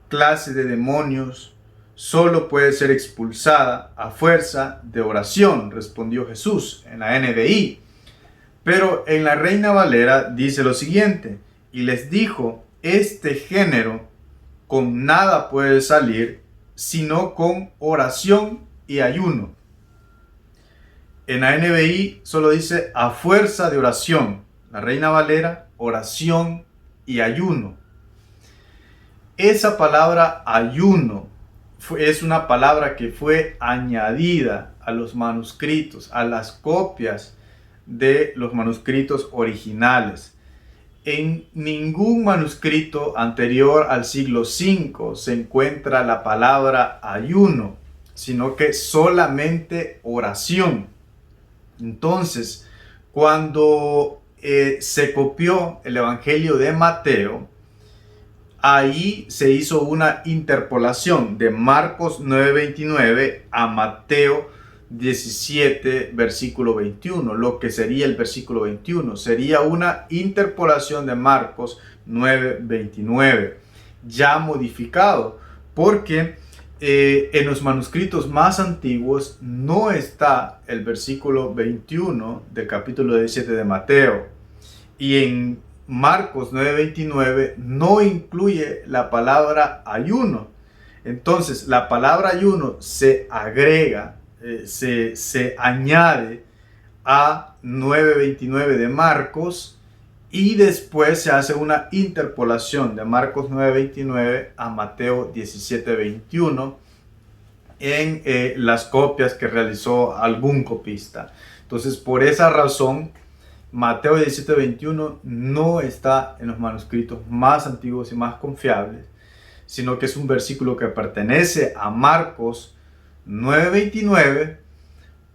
clase de demonios solo puede ser expulsada a fuerza de oración, respondió Jesús en la NBI. Pero en la Reina Valera dice lo siguiente, y les dijo, este género con nada puede salir, sino con oración y ayuno. En la NBI solo dice a fuerza de oración. La Reina Valera, oración y ayuno. Esa palabra ayuno es una palabra que fue añadida a los manuscritos, a las copias de los manuscritos originales. En ningún manuscrito anterior al siglo V se encuentra la palabra ayuno, sino que solamente oración. Entonces, cuando se copió el Evangelio de Mateo, ahí se hizo una interpolación de Marcos 9:29 a Mateo 17, versículo 21, lo que sería el versículo 21. Sería una interpolación de Marcos 9:29, ya modificado, porque en los manuscritos más antiguos no está el versículo 21 del capítulo 17 de Mateo. Y en Marcos 9:29 no incluye la palabra ayuno. Entonces la palabra ayuno se agrega, se añade a 9:29 de Marcos, y después se hace una interpolación de Marcos 9:29 a Mateo 17:21 en las copias que realizó algún copista. Entonces, por esa razón, Mateo 17:21 no está en los manuscritos más antiguos y más confiables, sino que es un versículo que pertenece a Marcos 9:29,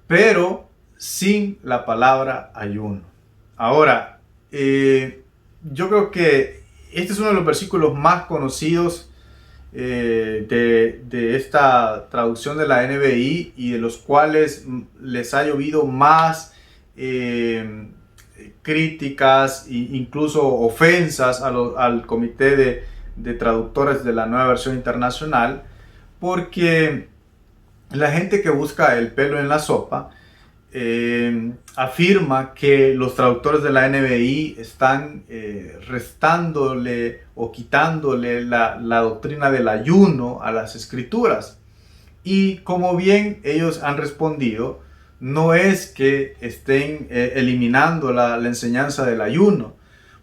pero sin la palabra ayuno. Ahora, yo creo que este es uno de los versículos más conocidos de esta traducción de la NBI, y de los cuales les ha llovido más críticas e incluso ofensas al comité de traductores de la Nueva Versión Internacional, porque la gente que busca el pelo en la sopa afirma que los traductores de la NBI están restándole o quitándole la doctrina del ayuno a las escrituras. Y como bien ellos han respondido, no es que estén eliminando la enseñanza del ayuno,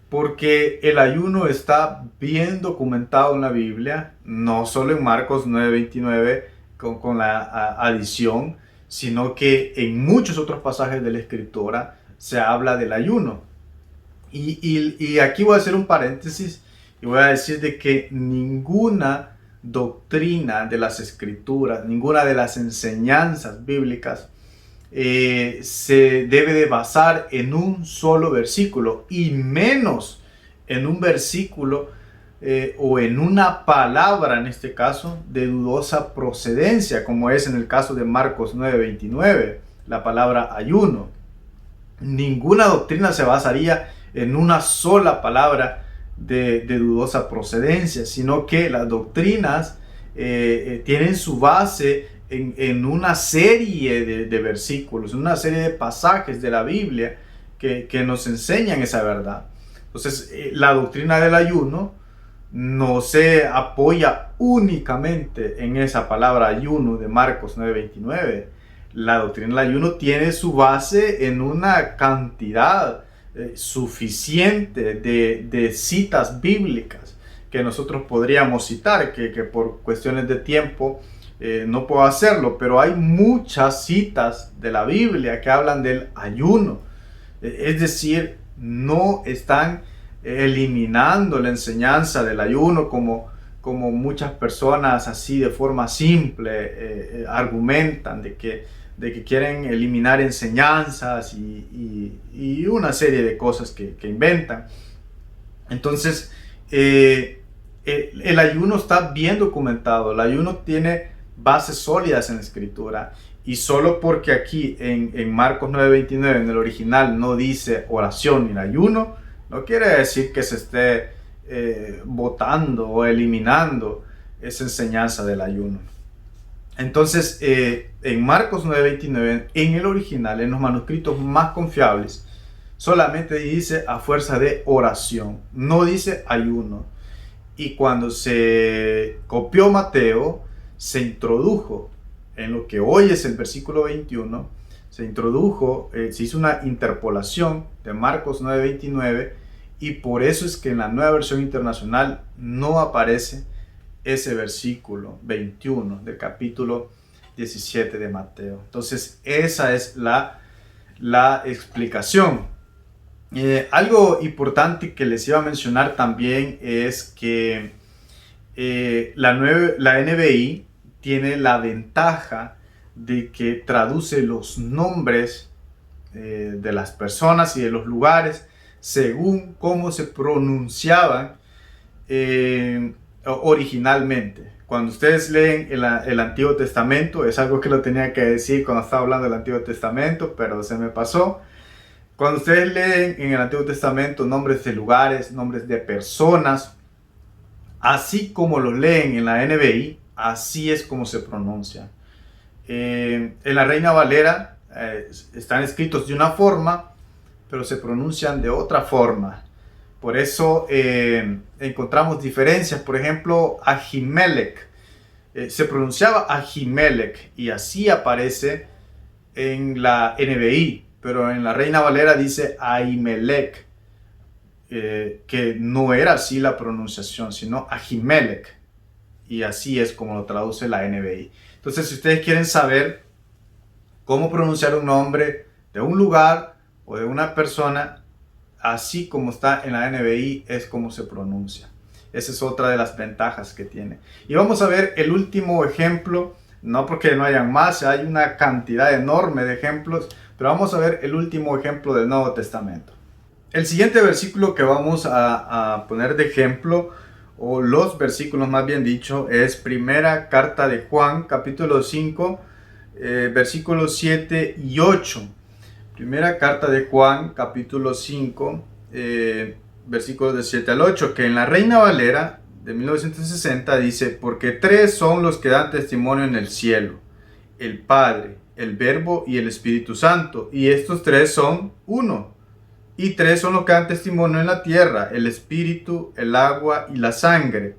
porque el ayuno está bien documentado en la Biblia, no solo en Marcos 9:29 con la adición, sino que en muchos otros pasajes de la Escritura se habla del ayuno. Y aquí voy a hacer un paréntesis y voy a decir de que ninguna doctrina de las Escrituras, ninguna de las enseñanzas bíblicas se debe de basar en un solo versículo, y menos en un versículo o en una palabra, en este caso, de dudosa procedencia, como es en el caso de Marcos 9:29, la palabra ayuno. Ninguna doctrina se basaría en una sola palabra de dudosa procedencia, sino que las doctrinas tienen su base en una serie de versículos, en una serie de pasajes de la Biblia que nos enseñan esa verdad. Entonces, la doctrina del ayuno no se apoya únicamente en esa palabra ayuno de Marcos 9:29. La doctrina del ayuno tiene su base en una cantidad suficiente de citas bíblicas que nosotros podríamos citar, que por cuestiones de tiempo no puedo hacerlo, pero hay muchas citas de la Biblia que hablan del ayuno. Es decir, no están eliminando la enseñanza del ayuno como muchas personas así de forma simple argumentan de que quieren eliminar enseñanzas y una serie de cosas que inventan. Entonces, el ayuno está bien documentado, el ayuno tiene bases sólidas en la Escritura, y solo porque aquí en Marcos 9:29 en el original no dice oración ni ayuno, no quiere decir que se esté botando o eliminando esa enseñanza del ayuno. Entonces, en Marcos 9:29, en el original, en los manuscritos más confiables, solamente dice a fuerza de oración, no dice ayuno. Y cuando se copió Mateo, se introdujo en lo que hoy es el versículo 21, se introdujo, se hizo una interpolación de Marcos 9:29 y por eso es que en la Nueva Versión Internacional no aparece ese versículo 21 del capítulo 17 de Mateo. Entonces esa es la explicación. Algo importante que les iba a mencionar también es que la NBI tiene la ventaja de que traduce los nombres de las personas y de los lugares según cómo se pronunciaban originalmente. Cuando ustedes leen el Antiguo Testamento, es algo que lo tenía que decir cuando estaba hablando del Antiguo Testamento, pero se me pasó. Cuando ustedes leen en el Antiguo Testamento nombres de lugares, nombres de personas, así como lo leen en la NBI, así es como se pronuncian. En la Reina Valera están escritos de una forma, pero se pronuncian de otra forma. Por eso encontramos diferencias. Por ejemplo, Ahimelech. Se pronunciaba Ahimelech y así aparece en la NBI. Pero en la Reina Valera dice Ahimelech. Que no era así la pronunciación, sino Ahimelech. Y así es como lo traduce la NBI. Entonces, si ustedes quieren saber cómo pronunciar un nombre de un lugar o de una persona, así como está en la NBI es como se pronuncia. Esa es otra de las ventajas que tiene. Y vamos a ver el último ejemplo, no porque no hayan más, hay una cantidad enorme de ejemplos, pero vamos a ver el último ejemplo del Nuevo Testamento. El siguiente versículo que vamos a poner de ejemplo, o los versículos más bien dicho, es primera carta de Juan, capítulo 5, versículos 7 y 8. Primera carta de Juan, capítulo 5, versículos de 7 al 8, que en la Reina Valera de 1960 dice: porque tres son los que dan testimonio en el cielo, el Padre, el Verbo y el Espíritu Santo, y estos tres son uno. Y tres son los que dan testimonio en la tierra, el Espíritu, el agua y la sangre.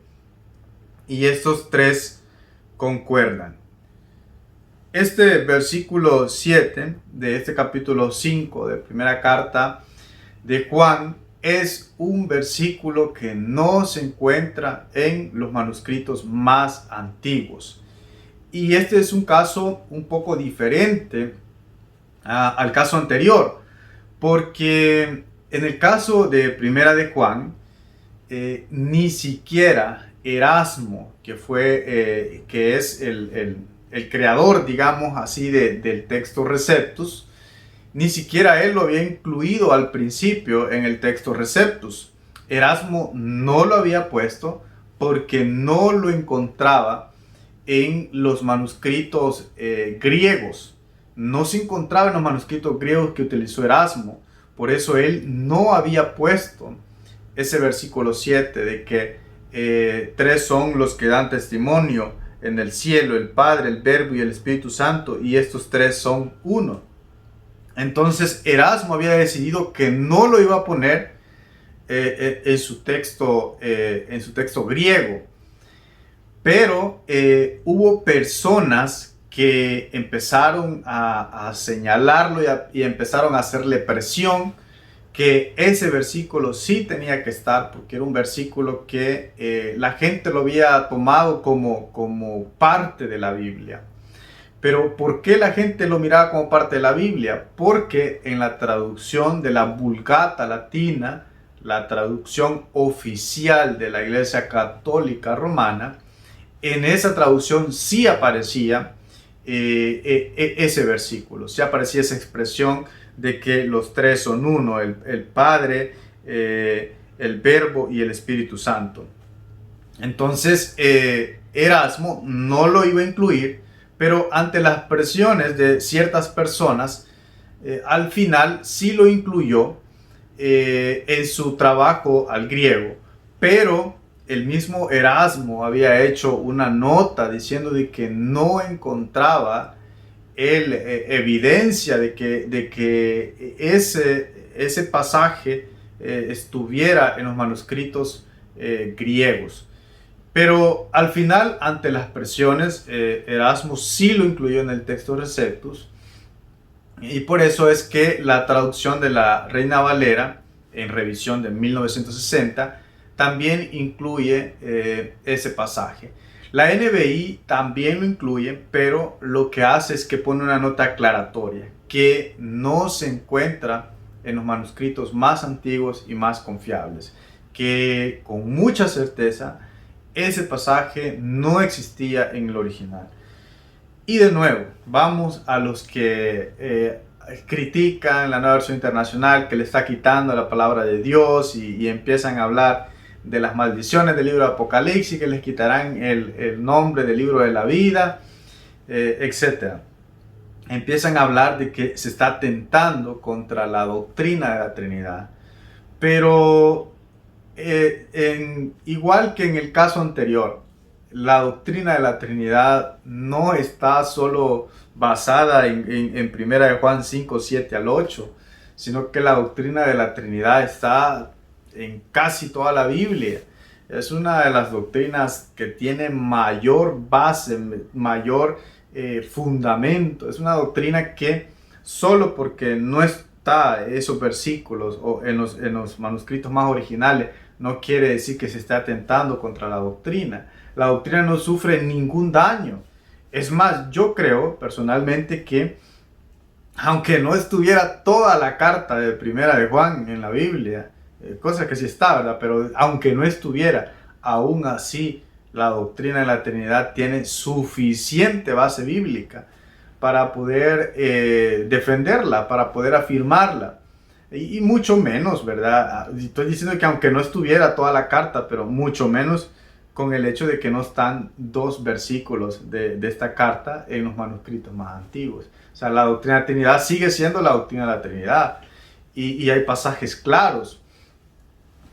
Y estos tres concuerdan. Este versículo 7 de este capítulo 5 de primera carta de Juan es un versículo que no se encuentra en los manuscritos más antiguos. Y este es un caso un poco diferente al caso anterior. Porque en el caso de Primera de Juan, ni siquiera Erasmo, que es el creador, digamos así, del texto Receptus, ni siquiera él lo había incluido al principio en el texto Receptus. Erasmo no lo había puesto porque no lo encontraba en los manuscritos griegos. No se encontraba en los manuscritos griegos que utilizó Erasmo. Por eso él no había puesto ese versículo 7 de que tres son los que dan testimonio en el cielo, el Padre, el Verbo y el Espíritu Santo, y estos tres son uno. Entonces Erasmo había decidido que no lo iba a poner en su texto griego. Pero hubo personas que empezaron a señalarlo y empezaron a hacerle presión que ese versículo sí tenía que estar, porque era un versículo que la gente lo había tomado como parte de la Biblia. Pero ¿por qué la gente lo miraba como parte de la Biblia? Porque en la traducción de la Vulgata latina, la traducción oficial de la Iglesia Católica Romana, en esa traducción sí aparecía ese versículo, sí aparecía esa expresión de que los tres son uno, el Padre, el Verbo y el Espíritu Santo. Entonces Erasmo no lo iba a incluir, pero ante las presiones de ciertas personas, al final sí lo incluyó en su trabajo al griego, pero el mismo Erasmo había hecho una nota diciendo de que no encontraba él evidencia de que ese pasaje estuviera en los manuscritos griegos. Pero al final, ante las presiones, Erasmo sí lo incluyó en el texto Receptus. Y por eso es que la traducción de la Reina Valera, en revisión de 1960, también incluye ese pasaje. La NBI también lo incluye, pero lo que hace es que pone una nota aclaratoria que no se encuentra en los manuscritos más antiguos y más confiables, que con mucha certeza ese pasaje no existía en el original. Y de nuevo, vamos a los que critican la nueva versión internacional, que le está quitando la palabra de Dios y empiezan a hablar de las maldiciones del libro de Apocalipsis, que les quitarán el nombre del libro de la vida, etc. Empiezan a hablar de que se está atentando contra la doctrina de la Trinidad. Pero igual que en el caso anterior, la doctrina de la Trinidad no está solo basada en 1 Juan 5, 7 al 8, sino que la doctrina de la Trinidad está en casi toda la Biblia. Es una de las doctrinas que tiene mayor base, mayor fundamento. Es una doctrina que solo porque no está esos versículos o en los manuscritos más originales, no quiere decir que se esté atentando contra la doctrina. La doctrina no sufre ningún daño. Es más, yo creo personalmente que aunque no estuviera toda la carta de Primera de Juan en la Biblia, cosa que sí está, ¿verdad? Pero aunque no estuviera, aún así la doctrina de la Trinidad tiene suficiente base bíblica para poder defenderla, para poder afirmarla. Y mucho menos, ¿verdad? Estoy diciendo que aunque no estuviera toda la carta, pero mucho menos con el hecho de que no están dos versículos de esta carta en los manuscritos más antiguos. O sea, la doctrina de la Trinidad sigue siendo la doctrina de la Trinidad y hay pasajes claros.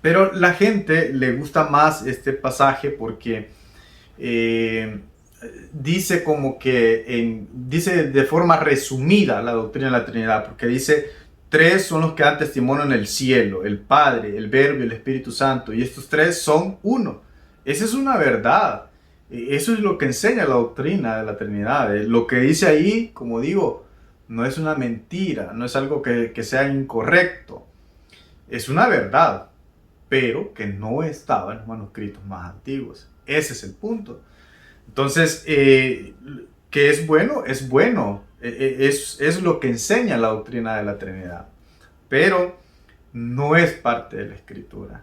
Pero la gente le gusta más este pasaje porque dice como que dice de forma resumida la doctrina de la Trinidad, porque dice: tres son los que dan testimonio en el cielo, el Padre, el Verbo y el Espíritu Santo, y estos tres son uno. Esa es una verdad. Eso es lo que enseña la doctrina de la Trinidad. Lo que dice ahí, como digo, no es una mentira, no es algo que sea incorrecto. Es una verdad, pero que no estaba en los manuscritos más antiguos. Ese es el punto. Entonces, que es bueno, es bueno. Es lo que enseña la doctrina de la Trinidad, pero no es parte de la Escritura.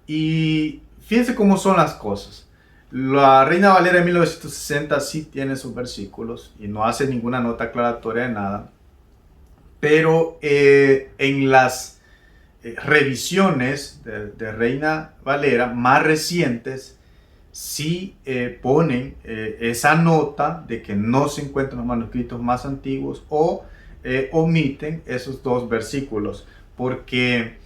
Y fíjense cómo son las cosas. La Reina Valera de 1960 sí tiene sus versículos y no hace ninguna nota aclaratoria de nada, pero en las revisiones de Reina Valera más recientes sí ponen esa nota de que no se encuentran los manuscritos más antiguos o omiten esos dos versículos, porque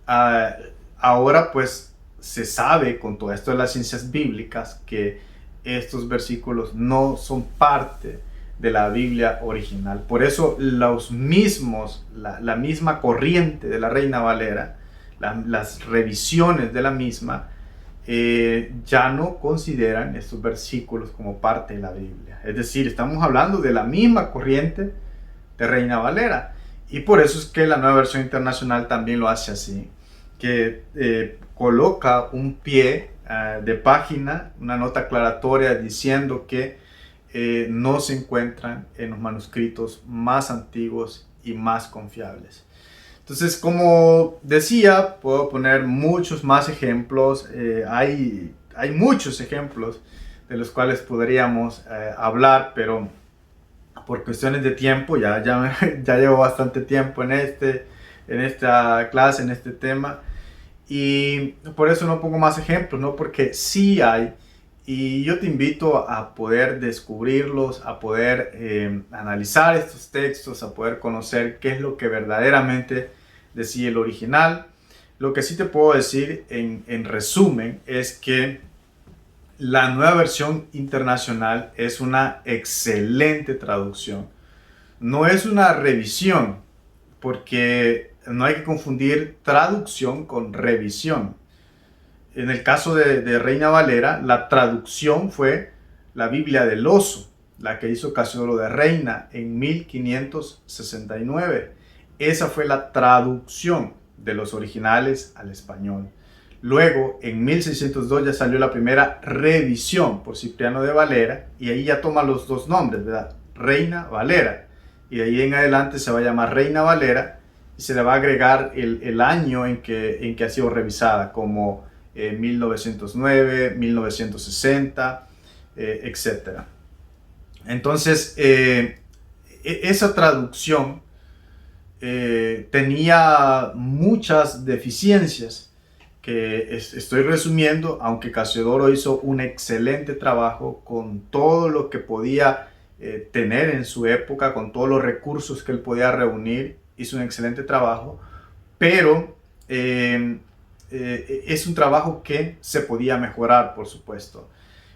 ahora pues se sabe con todo esto de las ciencias bíblicas que estos versículos no son parte de la Biblia original. Por eso los mismos, la misma corriente de la Reina Valera, las revisiones de la misma, ya no consideran estos versículos como parte de la Biblia. Es decir, estamos hablando de la misma corriente de Reina Valera. Y por eso es que la nueva versión internacional también lo hace así, que coloca un pie de página, una nota aclaratoria diciendo que no se encuentran en los manuscritos más antiguos y más confiables. Entonces, como decía, puedo poner muchos más ejemplos. Hay muchos ejemplos de los cuales podríamos hablar, pero por cuestiones de tiempo, ya llevo bastante tiempo en esta clase, en este tema, y por eso no pongo más ejemplos, ¿no? Porque sí hay, y yo te invito a poder descubrirlos, a poder analizar estos textos, a poder conocer qué es lo que verdaderamente decía el original. Lo que sí te puedo decir en resumen es que la nueva versión internacional es una excelente traducción. No es una revisión, porque no hay que confundir traducción con revisión. En el caso de Reina Valera, la traducción fue la Biblia del oso. la que hizo Casiodoro de Reina en 1569. Esa fue la traducción de los originales al español. Luego, en 1602 ya salió la primera revisión por Cipriano de Valera, y ahí ya toma los dos nombres, ¿verdad? Reina Valera. Y de ahí en adelante se va a llamar Reina Valera, y se le va a agregar el año en que ha sido revisada, como 1909, 1960, etc. Entonces, esa traducción tenía muchas deficiencias que estoy resumiendo, aunque Casiodoro hizo un excelente trabajo con todo lo que podía tener en su época, con todos los recursos que él podía reunir. Hizo un excelente trabajo, pero es un trabajo que se podía mejorar, por supuesto.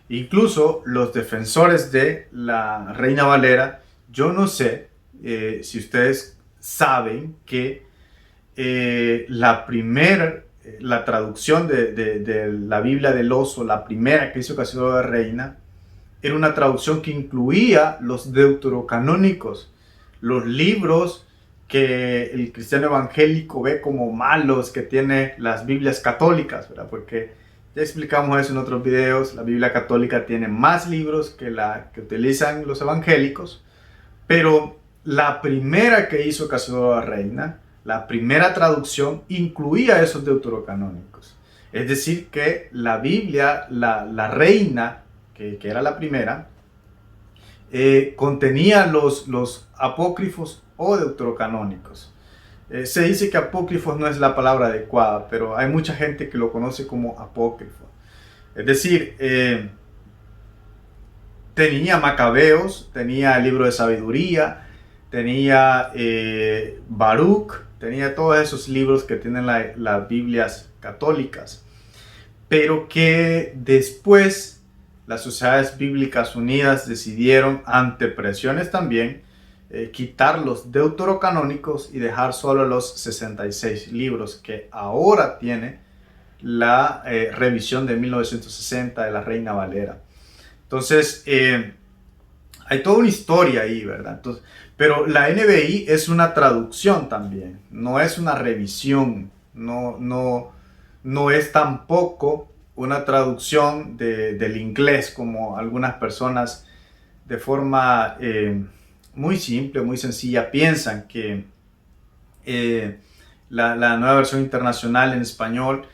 Incluso los defensores de la Reina Valera, yo no sé si ustedes saben que la traducción de la Biblia del Oso, la primera que hizo Casiodoro de Reina, era una traducción que incluía los deuterocanónicos, los libros que el cristiano evangélico ve como malos que tiene las Biblias católicas, ¿verdad? Porque ya explicamos eso en otros videos. La Biblia católica tiene más libros que la que utilizan los evangélicos, pero la primera que hizo Casiodoro de Reina, la primera traducción, incluía esos deuterocanónicos. Es decir, que la Biblia, la Reina, que era la primera, contenía los apócrifos o deuterocanónicos. Se dice que apócrifos no es la palabra adecuada, pero hay mucha gente que lo conoce como apócrifo. Es decir, tenía Macabeos, tenía el libro de sabiduría, tenía Baruch, tenía todos esos libros que tienen las Biblias católicas, pero que después las Sociedades Bíblicas Unidas decidieron, ante presiones también, quitar los deuterocanónicos y dejar solo los 66 libros que ahora tiene la revisión de 1960 de la Reina Valera. Entonces, hay toda una historia ahí, ¿verdad? Entonces, pero la NBI es una traducción también, no es una revisión, no es tampoco una traducción del inglés, como algunas personas de forma muy simple, muy sencilla piensan que la nueva versión internacional en español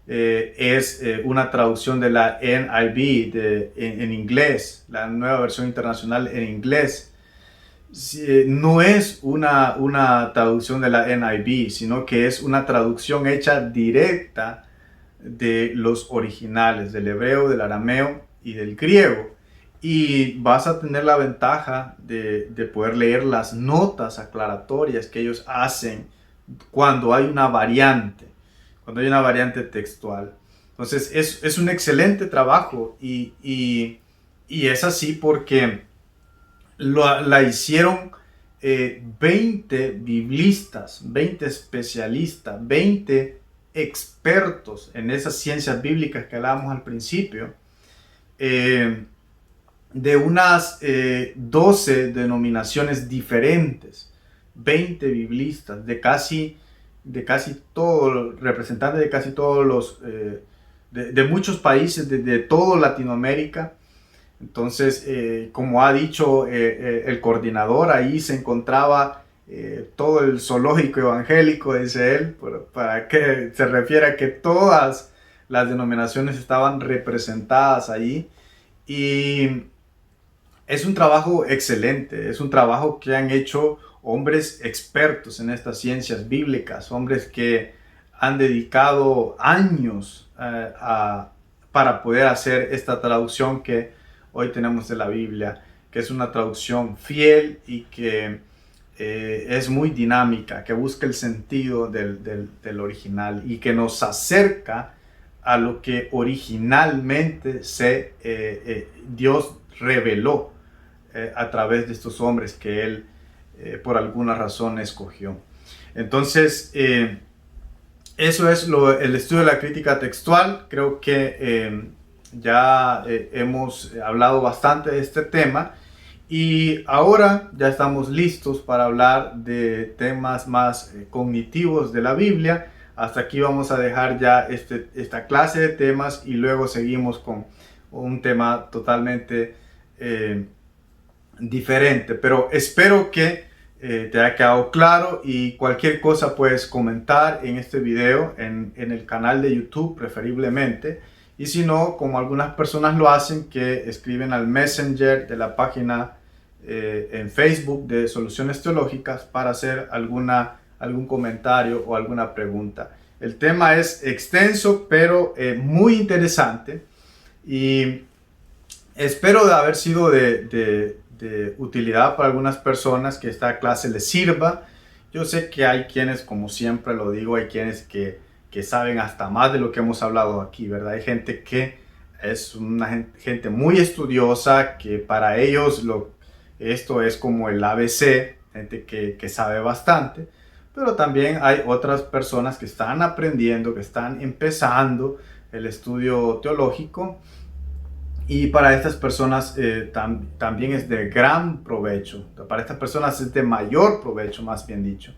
es una traducción de la NIV en inglés, la nueva versión internacional en inglés. No es una traducción de la NIV, sino que es una traducción hecha directa de los originales, del hebreo, del arameo y del griego. Y vas a tener la ventaja de poder leer las notas aclaratorias que ellos hacen cuando hay una variante textual. Entonces es un excelente trabajo y es así porque la hicieron 20 biblistas, 20 especialistas, 20 expertos en esas ciencias bíblicas que hablábamos al principio, de unas 12 denominaciones diferentes, 20 biblistas de casi todos, representantes de casi todos los, de muchos países, de toda Latinoamérica. Entonces, como ha dicho el coordinador, ahí se encontraba todo el zoológico evangélico, dice él, para que se refiere a que todas las denominaciones estaban representadas ahí. Y es un trabajo excelente, es un trabajo que han hecho hombres expertos en estas ciencias bíblicas, hombres que han dedicado años para poder hacer esta traducción que hoy tenemos de la Biblia, que es una traducción fiel y que es muy dinámica, que busca el sentido del original y que nos acerca a lo que originalmente Dios reveló a través de estos hombres que Él por alguna razón escogió. Entonces, eso es el estudio de la crítica textual. Creo que ya hemos hablado bastante de este tema Y ahora ya estamos listos para hablar de temas más cognitivos de la Biblia. Hasta aquí vamos a dejar ya esta clase de temas y luego seguimos con un tema totalmente diferente. Pero espero que te haya quedado claro, y cualquier cosa puedes comentar en este video en el canal de YouTube preferiblemente. Y si no, como algunas personas lo hacen, que escriben al Messenger de la página en Facebook de Soluciones Teológicas para hacer algún comentario o alguna pregunta. El tema es extenso, pero muy interesante, y espero de haber sido de utilidad para algunas personas, que esta clase les sirva. Yo sé que hay quienes, como siempre lo digo, hay quienes que saben hasta más de lo que hemos hablado aquí, ¿verdad? Hay gente que es una gente muy estudiosa, que para ellos esto es como el ABC, gente que sabe bastante. Pero también hay otras personas que están aprendiendo, que están empezando el estudio teológico, y para estas personas también es de gran provecho. Para estas personas es de mayor provecho, más bien dicho.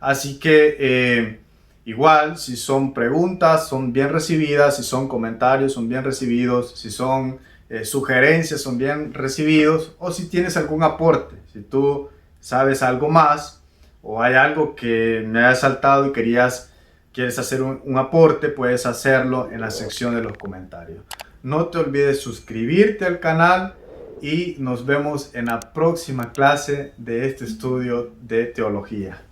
Así que igual, si son preguntas, son bien recibidas; si son comentarios, son bien recibidos; si son sugerencias, son bien recibidos; o si tienes algún aporte, si tú sabes algo más, o hay algo que me haya saltado y quieres hacer un aporte, puedes hacerlo en la sección de los comentarios. No te olvides suscribirte al canal, y nos vemos en la próxima clase de este estudio de teología.